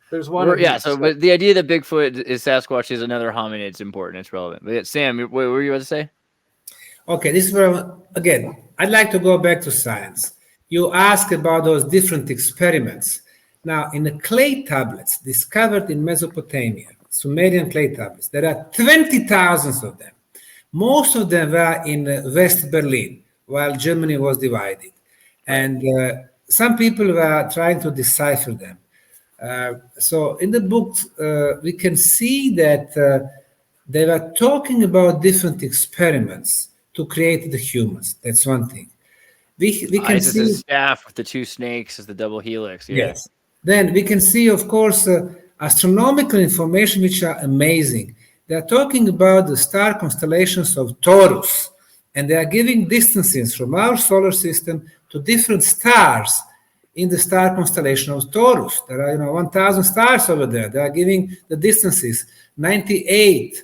there's one. Yeah. So, but the idea that Bigfoot is Sasquatch is another hominid. It's important. It's relevant. But Sam, what were you about to say? Okay, this is where again I'd like to go back to science. You ask about those different experiments. Now, in the clay tablets discovered in Mesopotamia, Sumerian clay tablets, there are 20,000 of them. Most of them were in West Berlin, while Germany was divided. And some people were trying to decipher them. So in the book, we can see that they were talking about different experiments to create the humans. That's one thing. We can see the staff with the 2 snakes as the double helix. Yeah. Yes. Then we can see, of course, astronomical information which are amazing. They are talking about the star constellations of Taurus, and they are giving distances from our solar system to different stars in the star constellation of Taurus. There are 1,000 stars over there. They are giving the distances 98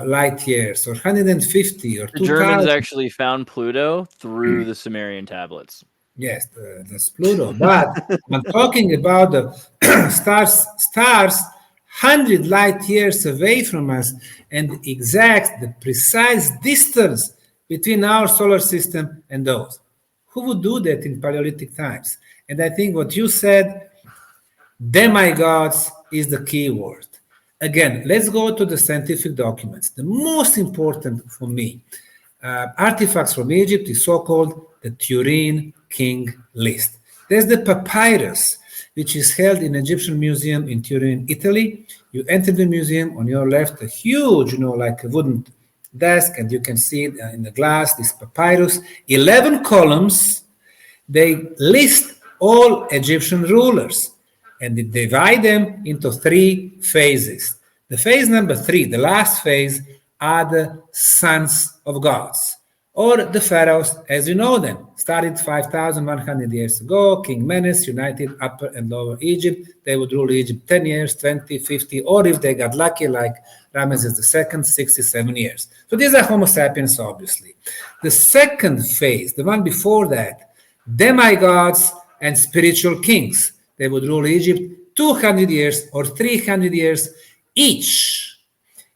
light years, or 150, or 2,000. The Germans actually found Pluto through the Sumerian tablets. Yes, that's Pluto. But I'm talking about the stars 100 light years away from us, and the precise distance between our solar system and those. Who would do that in Paleolithic times? And I think what you said, demigods, is the key word. Again, let's go to the scientific documents. The most important for me, artifacts from Egypt, is so-called the Turin King list. There's the papyrus, which is held in Egyptian Museum in Turin, Italy. You enter the museum, on your left, a huge, like a wooden desk, and you can see it in the glass, this papyrus, 11 columns. They list all Egyptian rulers, and they divide them into 3 phases. The phase number 3, the last phase, are the sons of gods, or the pharaohs as you know them. Started 5,100 years ago. King Menes united Upper and Lower Egypt. They would rule Egypt 10 years, 20, 50, or if they got lucky, like Ramesses II, 67 years. So these are Homo sapiens, obviously. The second phase, the one before that, demigods and spiritual kings. They would rule Egypt 200 years or 300 years each.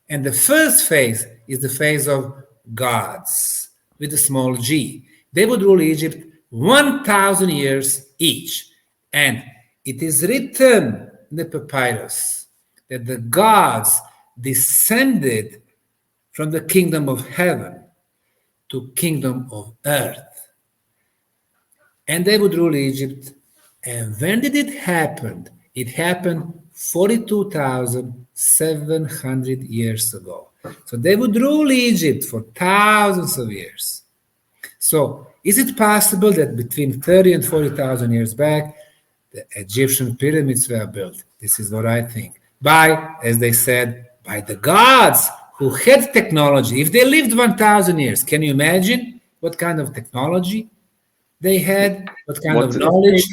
And the first phase is the phase of gods with a small g. They would rule Egypt 1,000 years each. And it is written in the papyrus that the gods descended from the kingdom of heaven to kingdom of earth. And they would rule Egypt. And when did it happen? It happened 42,700 years ago. So they would rule Egypt for thousands of years. So is it possible that between 30 and 40,000 years back, the Egyptian pyramids were built? This is what I think. By, as they said, by the gods who had technology. If they lived 1,000 years, can you imagine what kind of technology they had? What kind of knowledge?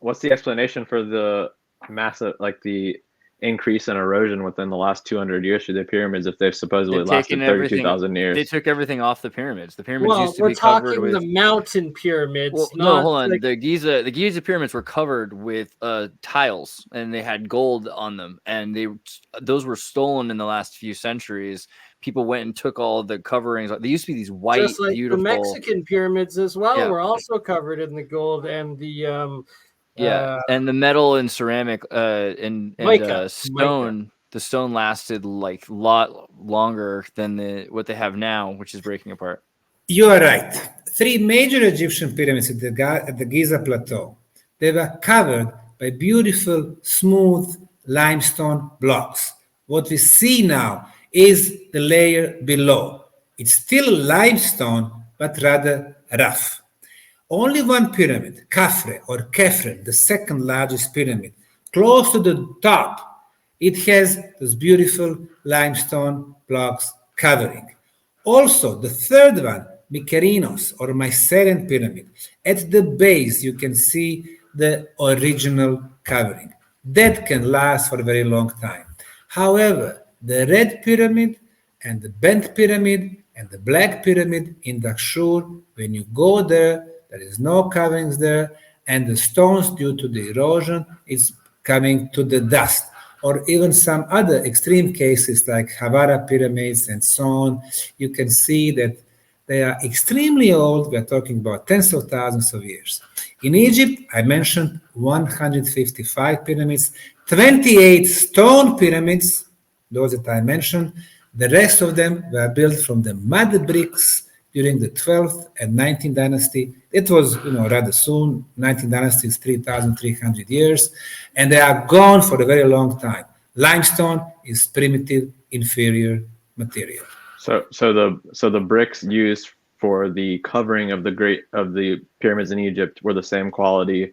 What's the explanation for the massive, the increase in erosion within the last 200 years for the pyramids if they've supposedly lasted 32,000 years? They took everything off the pyramids. The pyramids used to be covered with... the mountain pyramids. Well, no, hold on. The Giza pyramids were covered with tiles, and they had gold on them, and those were stolen in the last few centuries. People went and took all the coverings. They used to be these white, just like beautiful... The Mexican pyramids as well were also covered in the gold and the... and the metal and ceramic and stone. Mica. The stone lasted like a lot longer than what they have now, which is breaking apart. You are right. 3 major Egyptian pyramids at the Giza Plateau. They were covered by beautiful, smooth limestone blocks. What we see now is the layer below. It's still limestone, but rather rough. Only one pyramid, Khafre or Khafre, the second largest pyramid, close to the top, it has those beautiful limestone blocks covering. Also, the third one, Mykerinos or Mycerian pyramid, at the base you can see the original covering. That can last for a very long time. However, the red pyramid and the bent pyramid and the black pyramid in Dahshur, when you go there is no coverings there, and the stones, due to the erosion, is coming to the dust. Or even some other extreme cases like Hawara pyramids and so on, you can see that they are extremely old. We are talking about tens of thousands of years. In Egypt, I mentioned 155 pyramids, 28 stone pyramids, those that I mentioned. The rest of them were built from the mud bricks during the 12th and 19th dynasty. It was, rather soon. 19th dynasty is 3,300 years, and they are gone for a very long time. Limestone is primitive, inferior material. So the bricks used for the covering of the pyramids in Egypt were the same quality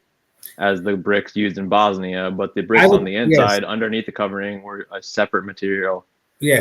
as the bricks used in Bosnia, but the bricks on the inside, underneath the covering, were a separate material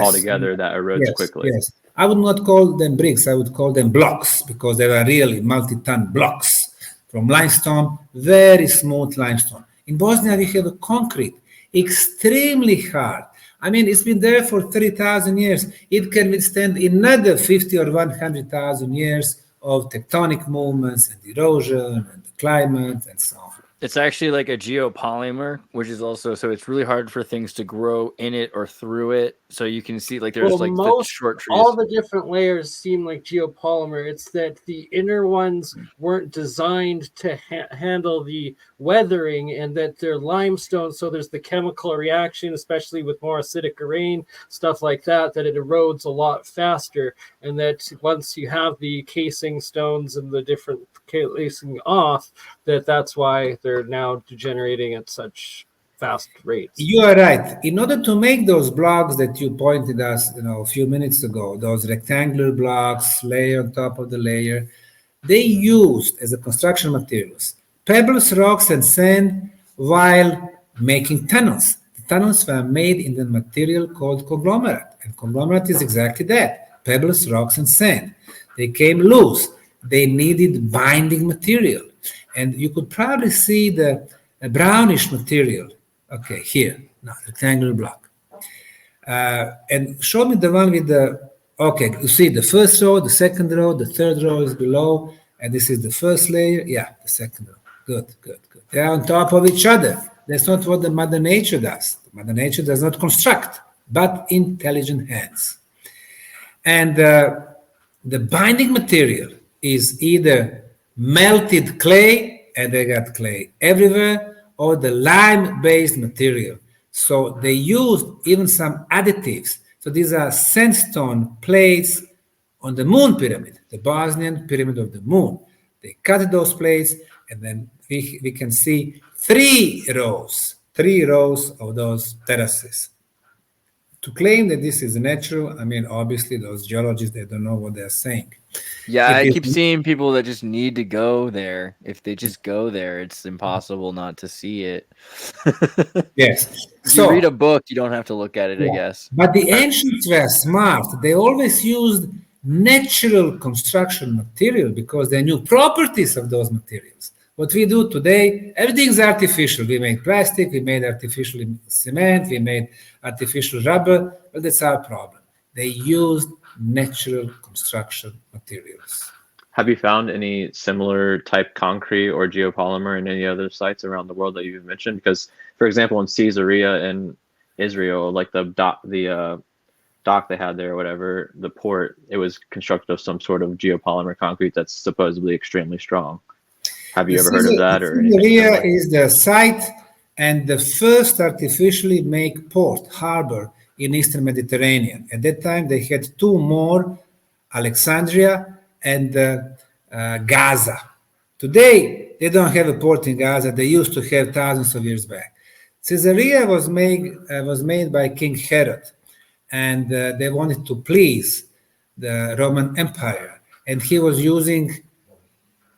altogether that erodes quickly. Yes. I would not call them bricks. I would call them blocks, because they were really multi-ton blocks from limestone, very smooth limestone. In Bosnia, we have a concrete, extremely hard. I mean, it's been there for 30,000 years. It can withstand another 50 or 100,000 years of tectonic movements and erosion and the climate and so on. It's actually like a geopolymer, which is also, so it's really hard for things to grow in it or through it. So you can see there's the short trees. All the different layers seem like geopolymer. It's that the inner ones weren't designed to handle the weathering, and that they're limestone. So there's the chemical reaction, especially with more acidic rain, stuff like that it erodes a lot faster. And that once you have the casing stones and the different casing off, that's why they're now degenerating at such fast rates. You are right. In order to make those blocks that you pointed us, a few minutes ago, those rectangular blocks, layer on top of the layer, they used as a construction materials pebbles, rocks, and sand while making tunnels. The tunnels were made in the material called conglomerate, and conglomerate is exactly that: pebbles, rocks, and sand. They came loose. They needed binding material, and you could probably see the brownish material. Okay, here, now, rectangular block. And show me the one with the, okay, you see the first row, the second row, the third row is below, and this is the first layer. Yeah, the second row. Good, good, good. They are on top of each other. That's not what the Mother Nature does. Mother Nature does not construct, but intelligent hands. And the binding material is either melted clay, and they got clay everywhere, or the lime-based material. So they used even some additives. So these are sandstone plates on the moon pyramid, the Bosnian pyramid of the moon. They cut those plates, and then we can see three rows of those terraces. To claim that this is natural, I mean, obviously those geologists, they don't know what they're saying. Yeah, I keep seeing people that just need to go there. If they just go there, it's impossible not to see it. Yes. If you read a book, you don't have to look at it, I guess. But the ancients were smart. They always used natural construction material because they knew properties of those materials. What we do today, everything's artificial. We made plastic, we made artificial cement, we made artificial rubber, but that's our problem. They used natural construction materials. Have you found any similar type concrete or geopolymer in any other sites around the world that you've mentioned? Because, for example, in Caesarea in Israel, like the dock they had there or whatever, the port, it was constructed of some sort of geopolymer concrete that's supposedly extremely strong. Have you ever heard of that? Or Caesarea is the site and the first artificially made port, harbor in Eastern Mediterranean. At that time, they had two more, Alexandria and Gaza. Today, they don't have a port in Gaza. They used to have thousands of years back. Caesarea was made by King Herod, and they wanted to please the Roman Empire. And he was using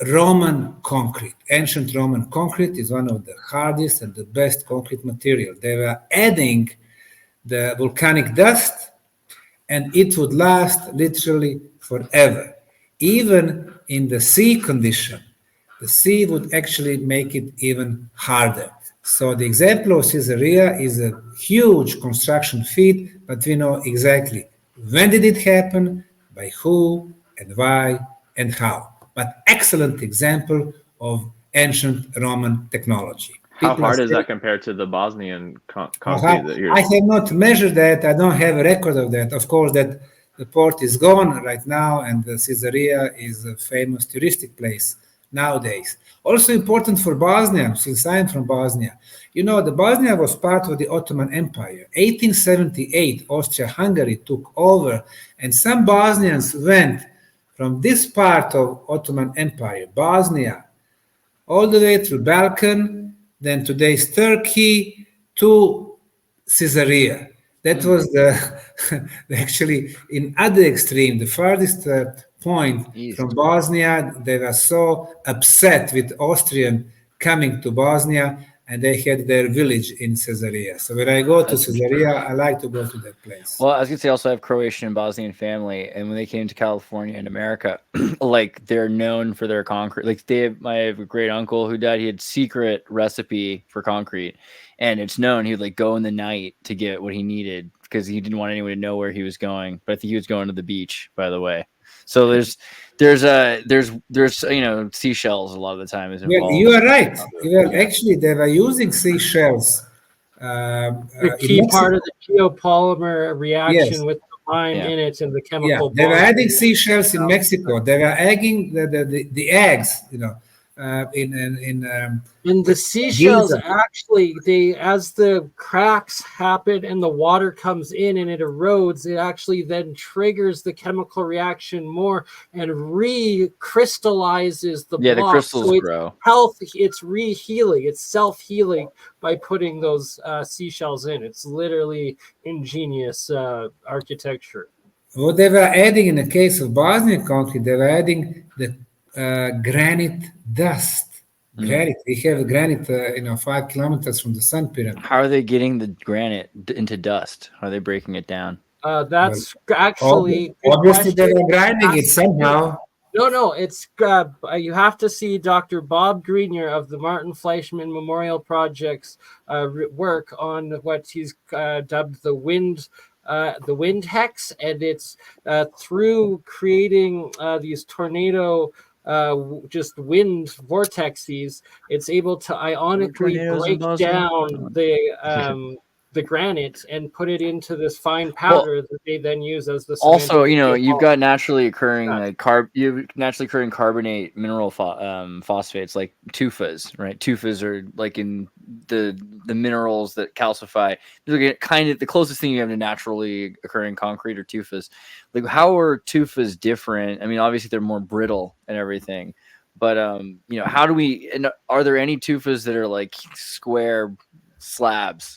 Roman concrete. Ancient Roman concrete is one of the hardest and the best concrete material. They were adding the volcanic dust, and it would last literally forever. Even in the sea condition, the sea would actually make it even harder. So the example of Caesarea is a huge construction feat, but we know exactly when did it happen, by who, and why, and how. But excellent example of ancient Roman technology. How hard is that compared to the Bosnian concrete that you're... I have not measured that. I don't have a record of that. Of course, that the port is gone right now, and the Caesarea is a famous touristic place nowadays. Also important for Bosnia, since I'm from Bosnia. You know, the Bosnia was part of the Ottoman Empire. 1878, Austria-Hungary took over, and some Bosnians went from this part of Ottoman Empire, Bosnia, all the way through Balkan, then today's Turkey, to Caesarea. That was actually in other extreme, the farthest point from Bosnia. They were so upset with Austrian coming to Bosnia, and they had their village in Caesarea. So when I go to Caesarea, I like to go to that place. Well, I was going to say, also I have Croatian and Bosnian family, and when they came to California and America, like, they're known for their concrete. Like, I have a great uncle who died. He had secret recipe for concrete, and it's known he would like go in the night to get what he needed because he didn't want anyone to know where he was going. But I think he was going to the beach, by the way. So there's seashells a lot of the time is involved. Yeah, you are right. Actually, they were using seashells. The key part of the geopolymer reaction with the lime in it and the chemical. Yeah, they were adding seashells in Mexico. They were adding the eggs, And the seashells actually, as the cracks happen and the water comes in and it erodes, it actually then triggers the chemical reaction more and recrystallizes the block. The crystals so grow. It's re-healing. It's self-healing by putting those seashells in. It's literally ingenious architecture. What they were adding in the case of Bosnian concrete, they were adding the granite dust. Granite. We have granite, 5 kilometers from the Sun Pyramid. How are they getting the granite into dust? How are they breaking it down? That's actually obviously they were grinding it somehow. No, it's you have to see Dr. Bob Greenyer of the Martin Fleischmann Memorial Project's work on what he's dubbed the wind hex, and it's through creating these tornado just wind vortexes, it's able to ionically break down the granite and put it into this fine powder that they then use as the cement. Also, you've got naturally occurring carbonate mineral phosphates like tufas, right? Tufas are like in the minerals that calcify. They're kind of the closest thing you have to naturally occurring concrete or tufas. Like, how are tufas different? I mean, obviously they're more brittle and everything, but how do we? And are there any tufas that are like square slabs?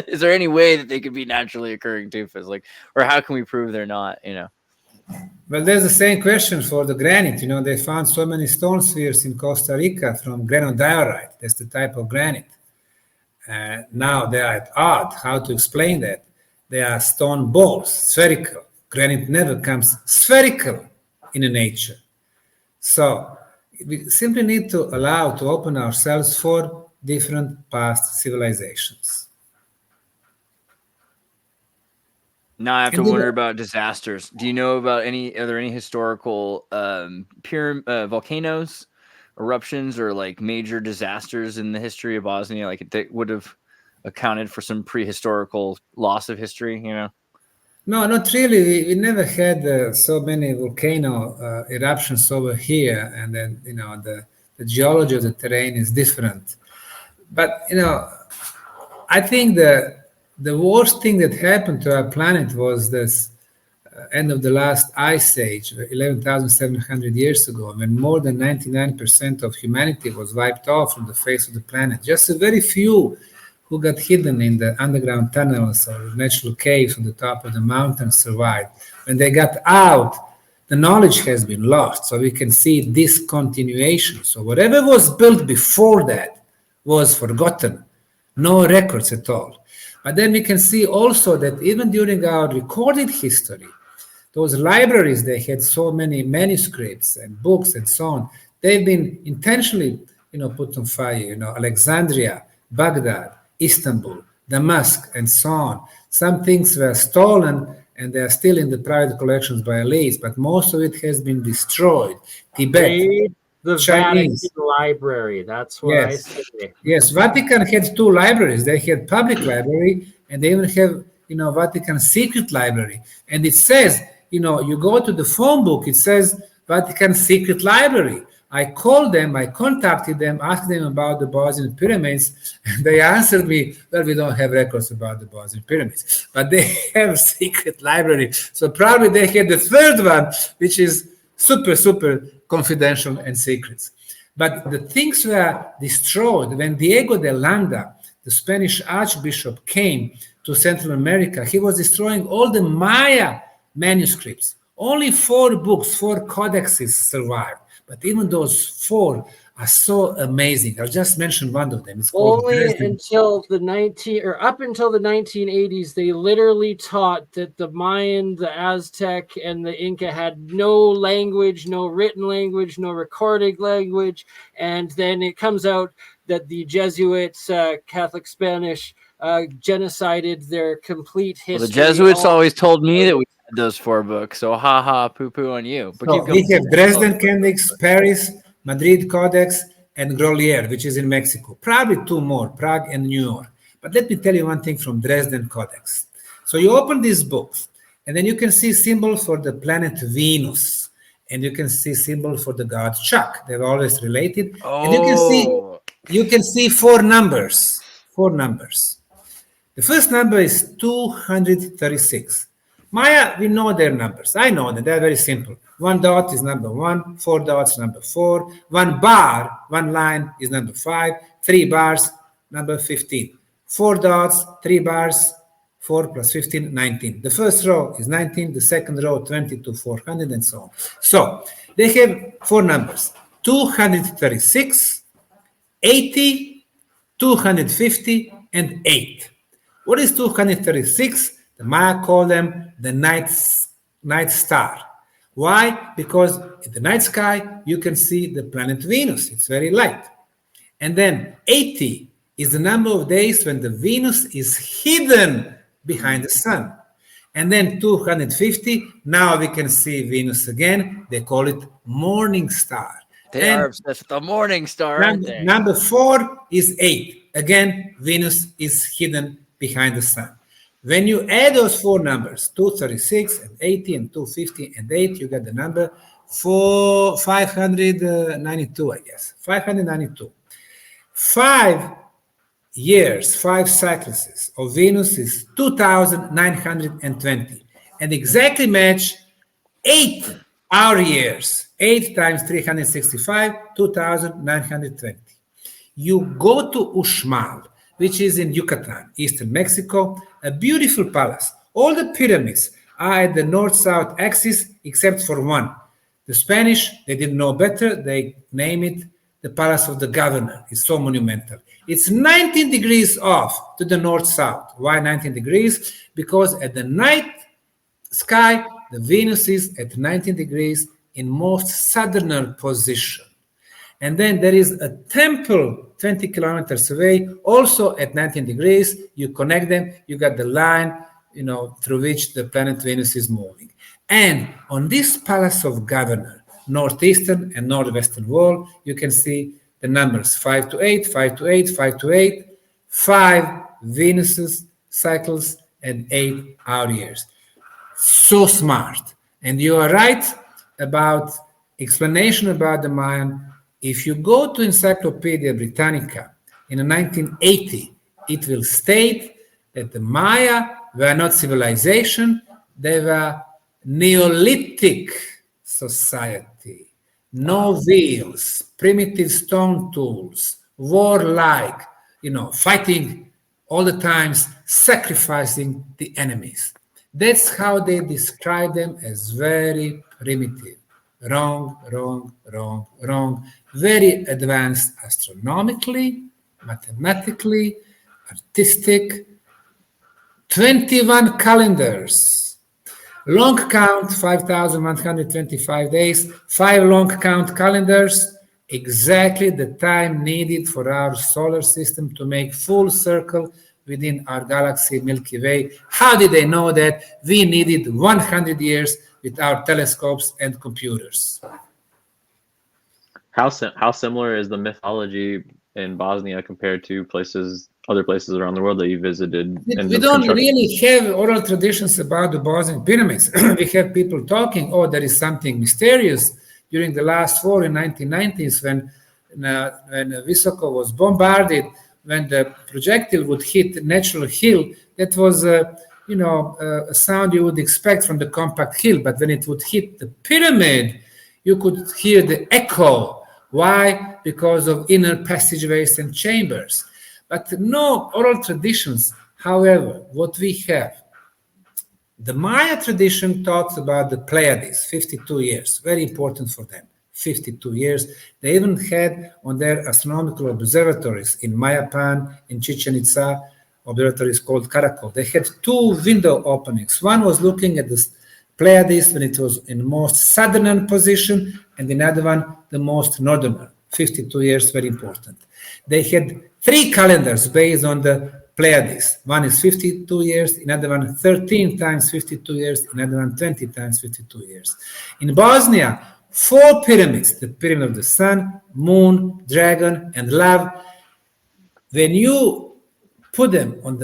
Is there any way that they could be naturally occurring tufas? Or how can we prove they're not? Well, there's the same question for the granite. They found so many stone spheres in Costa Rica from granodiorite. That's the type of granite. Now they are at odds. How to explain that? They are stone balls, spherical. Granite never comes spherical in nature. So we simply need to open ourselves for different past civilizations. Now I have to wonder about disasters. Do you know about are there any historical volcanoes, eruptions, or like major disasters in the history of Bosnia, like that would have accounted for some prehistorical loss of history, No, not really. We never had so many volcano eruptions over here, and then the geology of the terrain is different. But I think the worst thing that happened to our planet was this end of the last ice age, 11,700 years ago, when more than 99% of humanity was wiped off from the face of the planet. Just a very few who got hidden in the underground tunnels or natural caves on the top of the mountains survived. When they got out, the knowledge has been lost, so we can see discontinuation. So whatever was built before that was forgotten, no records at all. But then we can see also that even during our recorded history, those libraries, they had so many manuscripts and books and so on. They've been intentionally, put on fire. Alexandria, Baghdad, Istanbul, Damascus, and so on. Some things were stolen and they are still in the private collections by elites, but most of it has been destroyed. Tibet, the Chinese Vatican Library. That's what I say. Yes, Vatican had 2 libraries. They had public library, and they even have, Vatican secret library. And it says, you go to the phone book, it says Vatican secret library. I called them, I contacted them, asked them about the Bosnian pyramids, and they answered me, well, we don't have records about the Bosnian pyramids, but they have a secret library. So probably they had the third one, which is super, super confidential and secrets. But the things were destroyed when Diego de Landa, the Spanish archbishop, came to Central America. He was destroying all the Maya manuscripts. Only 4 books, 4 codexes survived. But even those 4 are so amazing. I'll just mention one of them. It's called only until the 1980s, they literally taught that the Mayan, the Aztec, and the Inca had no language, no written language, no recorded language. And then it comes out that the Jesuits, Catholic Spanish, genocided their complete history. Well, the Jesuits always told me that we had those 4 books, so poo-poo on you. But we have Dresden Codex, Paris, Madrid Codex, and Grolier, which is in Mexico. Probably 2 more, Prague and New York. But let me tell you one thing from Dresden Codex. So you open these books, and then you can see symbols for the planet Venus. and you can see symbol for the god Chuck. They're always related. Oh. And you can see four numbers. The first number is 236. Maya, we know their numbers. I know that they're very simple. 1 dot is number 1, 4 dots number 4, 1 bar, 1 line is number 5, 3 bars, number 15. 4 dots, 3 bars, 4 plus 15, 19. The first row is 19, the second row 20 to 400, and so on. So they have four numbers: 236, 80, 250, and 8. What is 236? The Maya call them the night star. Why? Because in the night sky, you can see the planet Venus. It's very light. And then 80 is the number of days when the Venus is hidden behind the sun. And then 250, now we can see Venus again. They call it morning star. They are obsessed with the morning star, aren't they? Number 4 is 8. Again, Venus is hidden behind the sun. When you add those four numbers, 236 and 80 and 250 and 8, you get the number 592, I guess. 592. 5 years, 5 cycluses of Venus is 2,920. And exactly match 8 hour years. 8 times 365, 2,920. You go to Uxmal, which is in Yucatan, eastern Mexico, a beautiful palace. All the pyramids are at the north-south axis except for one. The Spanish, they didn't know better. They name it the Palace of the Governor. It's so monumental. It's 19 degrees off to the north-south. Why 19 degrees? Because at the night sky, the Venus is at 19 degrees in most southern position. And then there is a temple 20 kilometers away, also at 19 degrees. You connect them, you got the line, through which the planet Venus is moving. And on this Palace of Governor, northeastern and northwestern wall, you can see the numbers 5 to 8, 5 to 8, 5 to 8, 5 Venuses cycles, and 8 hour years. So smart. And you are right about explanation about the Mayan. If you go to Encyclopedia Britannica in 1980, it will state that the Maya were not civilization, they were Neolithic society. No wheels, primitive stone tools, warlike, fighting all the times, sacrificing the enemies. That's how they describe them, as very primitive. Wrong. Very advanced astronomically, mathematically, artistic. 21 calendars. Long count, 5,125 days. 5 long count calendars. Exactly the time needed for our solar system to make full circle within our galaxy Milky Way. How did they know that? We needed 100 years with our telescopes and computers. How similar is the mythology in Bosnia compared to other places around the world that you visited? We don't really have oral traditions about the Bosnian pyramids. We have people talking, there is something mysterious. During the last war in 1990s, when Visoko was bombarded, when the projectile would hit natural hill, that was a sound you would expect from the compact hill. But when it would hit the pyramid, you could hear the echo. Why? Because of inner passageways and chambers. But no oral traditions. However, what we have, the Maya tradition talks about the Pleiades, 52 years, very important for them, 52 years. They even had on their astronomical observatories in Mayapan, in Chichen Itza, observatories called Karakol. They had 2 window openings. One was looking at the Pleiades when it was in most southern position, and another one the most northern. 52 years, very important. They had 3 calendars based on the Pleiades. One is 52 years, another one 13 times 52 years, another one 20 times 52 years. In Bosnia, 4 pyramids, the Pyramid of the Sun, Moon, Dragon, and Love. When you put them on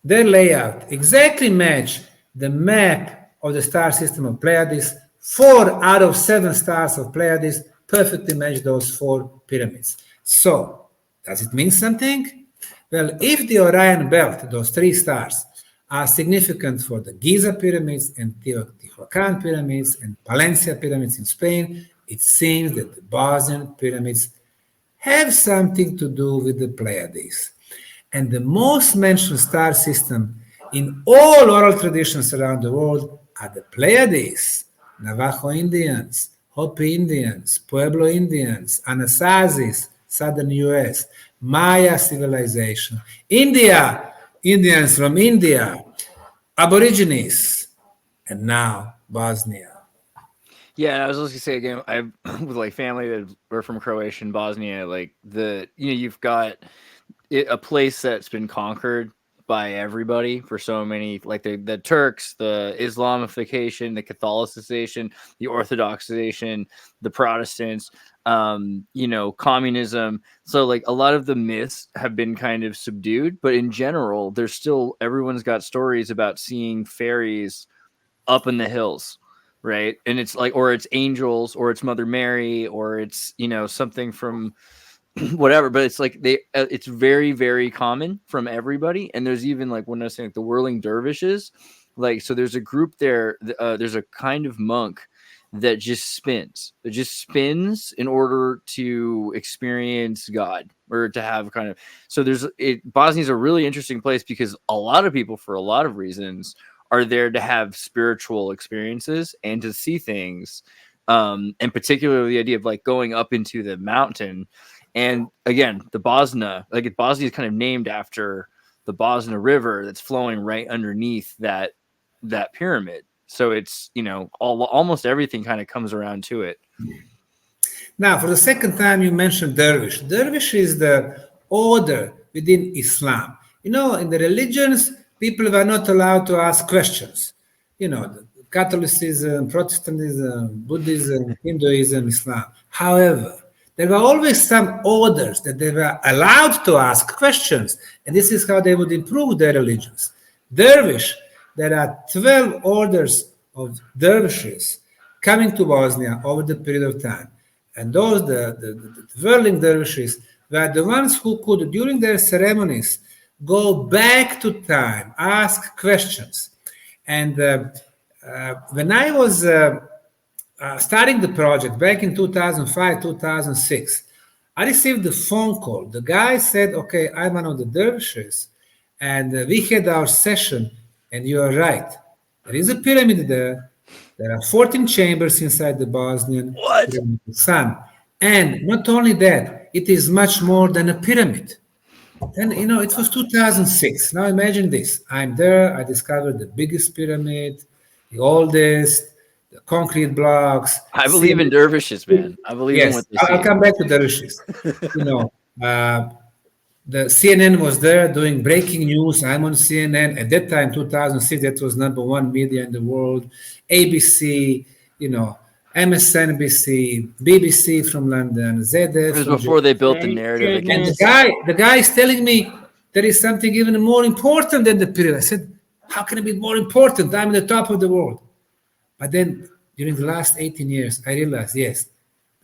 their layout, exactly match the map of the star system of Pleiades, 4 out of 7 stars of Pleiades perfectly match those 4 pyramids. So, does it mean something? Well, if the Orion Belt, those 3 stars, are significant for the Giza pyramids and Teotihuacan pyramids and Palencia pyramids in Spain, it seems that the Bosnian pyramids have something to do with the Pleiades. And the most mentioned star system in all oral traditions around the world are the Pleiades, Navajo Indians, Hopi Indians, Pueblo Indians, Anasazis, southern US, Maya civilization, India, Indians from India, Aborigines, and now Bosnia. Yeah, I was just gonna say again, I with like family that were from Croatia and Bosnia, like you've got a place that's been conquered by everybody for so many, like the Turks, the Islamification, the Catholicization, the Orthodoxization, the Protestants, communism. So like a lot of the myths have been kind of subdued, but in general, there's still, everyone's got stories about seeing fairies up in the hills, right? And it's like, or it's angels, or it's Mother Mary, or it's, something from whatever, but it's like it's very, very common from everybody. And there's even like when I was saying like the whirling dervishes, like, so there's a group there, there's a kind of monk that just spins. It just spins in order to experience God, or to have kind of, so Bosnia is a really interesting place because a lot of people, for a lot of reasons, are there to have spiritual experiences and to see things, and particularly the idea of like going up into the mountain. And again, the Bosna is kind of named after the Bosna River that's flowing right underneath that pyramid. So it's, almost everything kind of comes around to it. Now, for the second time, you mentioned dervish. Dervish is the order within Islam. In the religions, people were not allowed to ask questions. Catholicism, Protestantism, Buddhism, Hinduism, Islam. However, there were always some orders that they were allowed to ask questions, and this is how they would improve their religions. Dervish, there are 12 orders of dervishes coming to Bosnia over the period of time. And those, the whirling dervishes, were the ones who could, during their ceremonies, go back to time, ask questions. And when I was starting the project back in 2005, 2006, I received a phone call. The guy said, okay, I'm one of the dervishes, and we had our session, and you are right. There is a pyramid there. There are 14 chambers inside the Bosnian sun. And not only that, it is much more than a pyramid. Then, it was 2006. Now imagine this. I'm there. I discovered the biggest pyramid, the oldest, the concrete blocks. I believe in dervishes, man. I believe in what they say. I'll come back to dervishes. The CNN was there doing breaking news. I'm on CNN. At that time, 2006, that was #1 media in the world. ABC, MSNBC, BBC from London, ZF. It was before they built the narrative. And the guy is telling me there is something even more important than the pyramid. I said, how can it be more important? I'm at the top of the world. But then during the last 18 years, I realized, yes,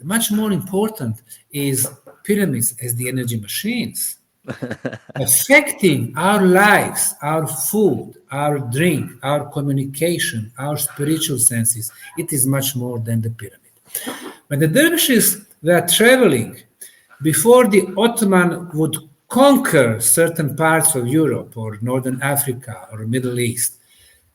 much more important is pyramids as the energy machines, affecting our lives, our food, our drink, our communication, our spiritual senses. It is much more than the pyramid. When the dervishes were traveling, before the Ottoman would conquer certain parts of Europe or Northern Africa or Middle East,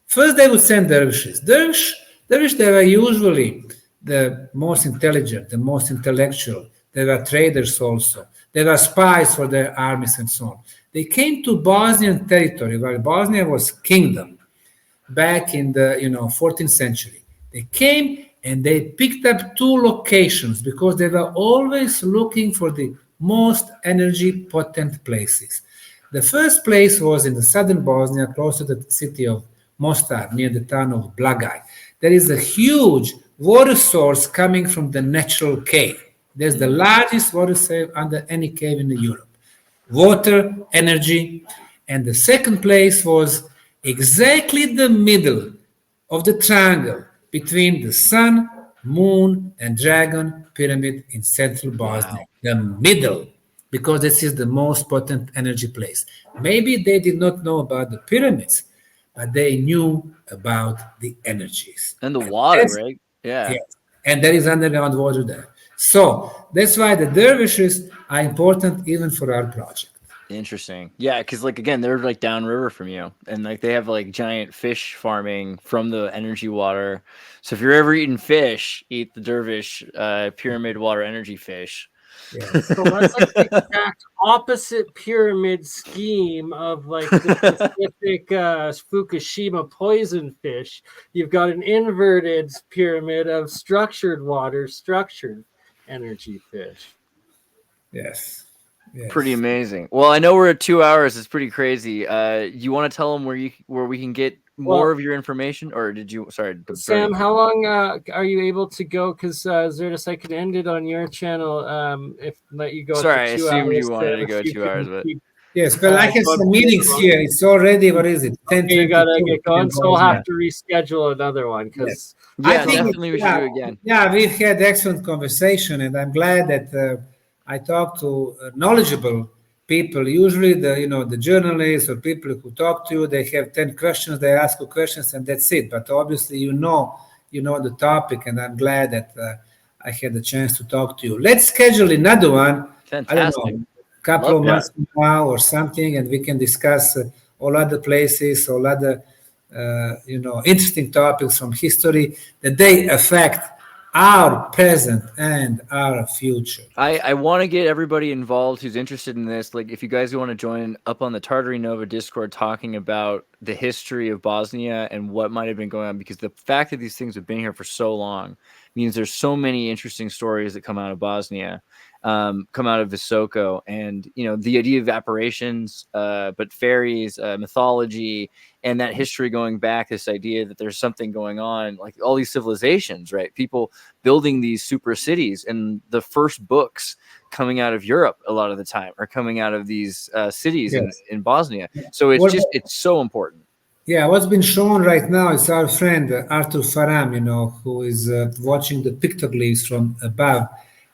first they would send dervishes. Dervish, they were usually the most intelligent, the most intellectual. They were traders also. They were spies for their armies and so on. They came to Bosnian territory, where Bosnia was kingdom, back in the 14th century. They came and they picked up 2 locations because they were always looking for the most energy potent places. The first place was in the southern Bosnia, close to the city of Mostar, near the town of Blagaj. There is a huge water source coming from the natural cave. There's the largest water source under any cave in Europe. Water, energy. And the second place was exactly the middle of the triangle between the sun, moon, and dragon pyramid in central Bosnia, the middle, because this is the most potent energy place. Maybe they did not know about the pyramids, but they knew about the energies. And the water, right? Yeah. Yes. And there is underground water there. So that's why the dervishes are important even for our project. Interesting. Yeah, because like again, they're like downriver from you, and like they have like giant fish farming from the energy water. So if you're ever eating fish, eat the dervish pyramid water energy fish. Yes. So that's like the exact opposite pyramid scheme of like the Pacific Fukushima poison fish. You've got an inverted pyramid of structured water, structured energy fish. Yes. Yes. Pretty amazing. Well, I know we're at 2 hours. It's pretty crazy. You want to tell them where we can get more of your information, or did you? Sorry, Sam. How long are you able to go? Because Zertis, I could end it on your channel if let you go. Sorry, I 2 assumed hours you wanted to go 2 hours, but yes, but I have some meetings here. It's already, what is it? 10, you gotta get going, so we'll have yeah. to reschedule another one because yeah, definitely we should do it again. Yeah, we've had excellent conversation, and I'm glad that I talked to knowledgeable people. Usually, the journalists or people who talk to you, they have 10 questions. They ask you questions, and that's it. But obviously, you know the topic, and I'm glad that I had the chance to talk to you. Let's schedule another one. Fantastic. I don't know, a couple of months from now or something, and we can discuss all other places, all other interesting topics from history that they affect our present and our future. I want to get everybody involved who's interested in this. Like, if you guys want to join up on the Tartary Nova Discord talking about the history of Bosnia and what might have been going on, because the fact that these things have been here for so long means there's so many interesting stories that come out of Bosnia, come out of Visoko, and the idea of apparitions, but fairies, mythology, and that history going back, this idea that there's something going on, like all these civilizations, right? People building these super cities, and the first books coming out of Europe a lot of the time are coming out of these cities in Bosnia. So it's so important. Yeah, what's been shown right now is our friend Arthur Faram, who is watching the pictoglyphs from above.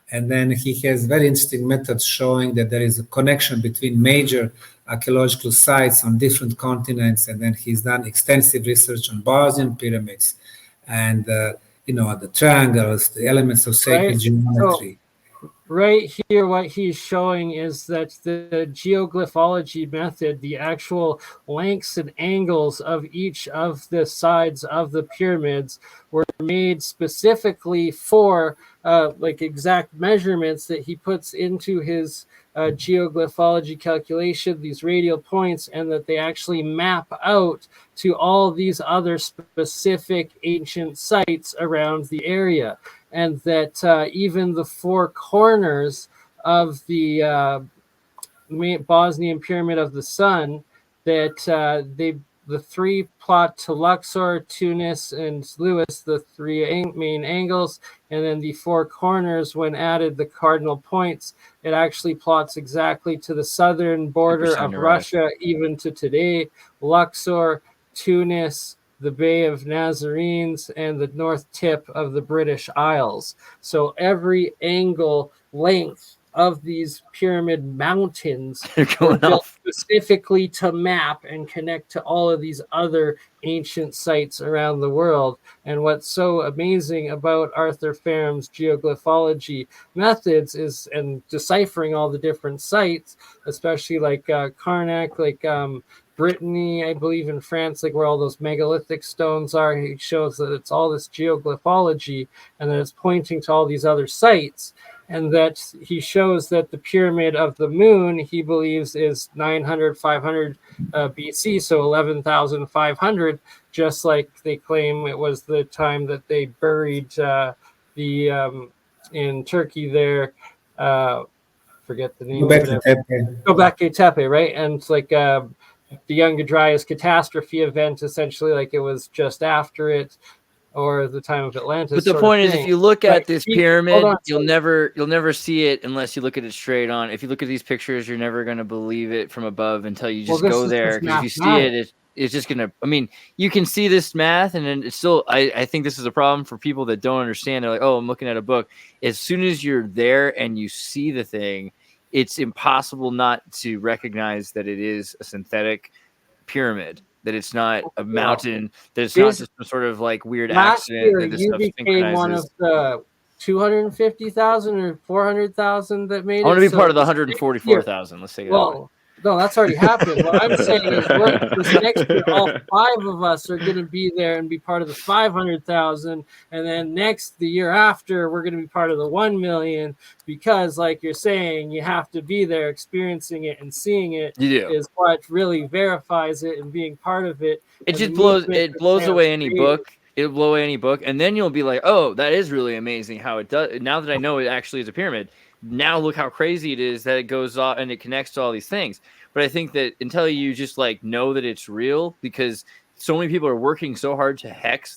And then he has very interesting methods showing that there is a connection between major archaeological sites on different continents. And then he's done extensive research on Bosnian pyramids and, the triangles, the elements of sacred geometry. Right here, what he's showing is that the geoglyphology method, the actual lengths and angles of each of the sides of the pyramids were made specifically for exact measurements that he puts into his geoglyphology calculation, these radial points, and that they actually map out to all these other specific ancient sites around the area. And that even the four corners of the Bosnian Pyramid of the Sun, that the three plot to Luxor, Tunis, and Lewis, the three main angles, and then the four corners, when added the cardinal points, it actually plots exactly to the southern border of Russia, even to today. Luxor, Tunis, the Bay of Nazarenes, and the north tip of the British Isles. So every angle length of these pyramid mountains were built specifically to map and connect to all of these other ancient sites around the world. And what's so amazing about Arthur Faram's geoglyphology methods is, and deciphering all the different sites, especially like Karnak, like Brittany, I believe in France, like where all those megalithic stones are. He shows that it's all this geoglyphology and that it's pointing to all these other sites. And that he shows that the Pyramid of the Moon, he believes, is 500 BC, so 11,500, just like they claim it was the time that they buried in Turkey there, forget the name of it. Göbekli Tepe, right? And it's like the Younger Dryas catastrophe event, essentially, like it was just after it, or the time of Atlantis. But the point is, if you look at this pyramid, you'll never see it unless you look at it straight on. If you look at these pictures, you're never going to believe it from above until you just go there. Because if you see it, it's just gonna. I mean, you can see this math, and then it's still. I think this is a problem for people that don't understand. They're like, oh, I'm looking at a book. As soon as you're there and you see the thing, it's impossible not to recognize that it is a synthetic pyramid. That it's not a mountain. That it's not just some sort of like weird last accident. year, That this you stuff became one of synchronizes. the 250,000 or 400,000 that made it. I want to be So part of the this next year- 144,000. Let's take it that way. Well, no, that's already happened. What I'm saying is, this next year, all 5 of us are going to be there and be part of the 500,000, and then the year after, we're going to be part of the 1 million. Because, like you're saying, you have to be there, experiencing it and seeing it is what really verifies it, and being part of it. It just blows away any book. It'll blow away any book, and then you'll be like, "Oh, that is really amazing how it does." Now that I know it actually is a pyramid, now look how crazy it is that it goes off and it connects to all these things. But I think that until you just like know that it's real, because so many people are working so hard to hex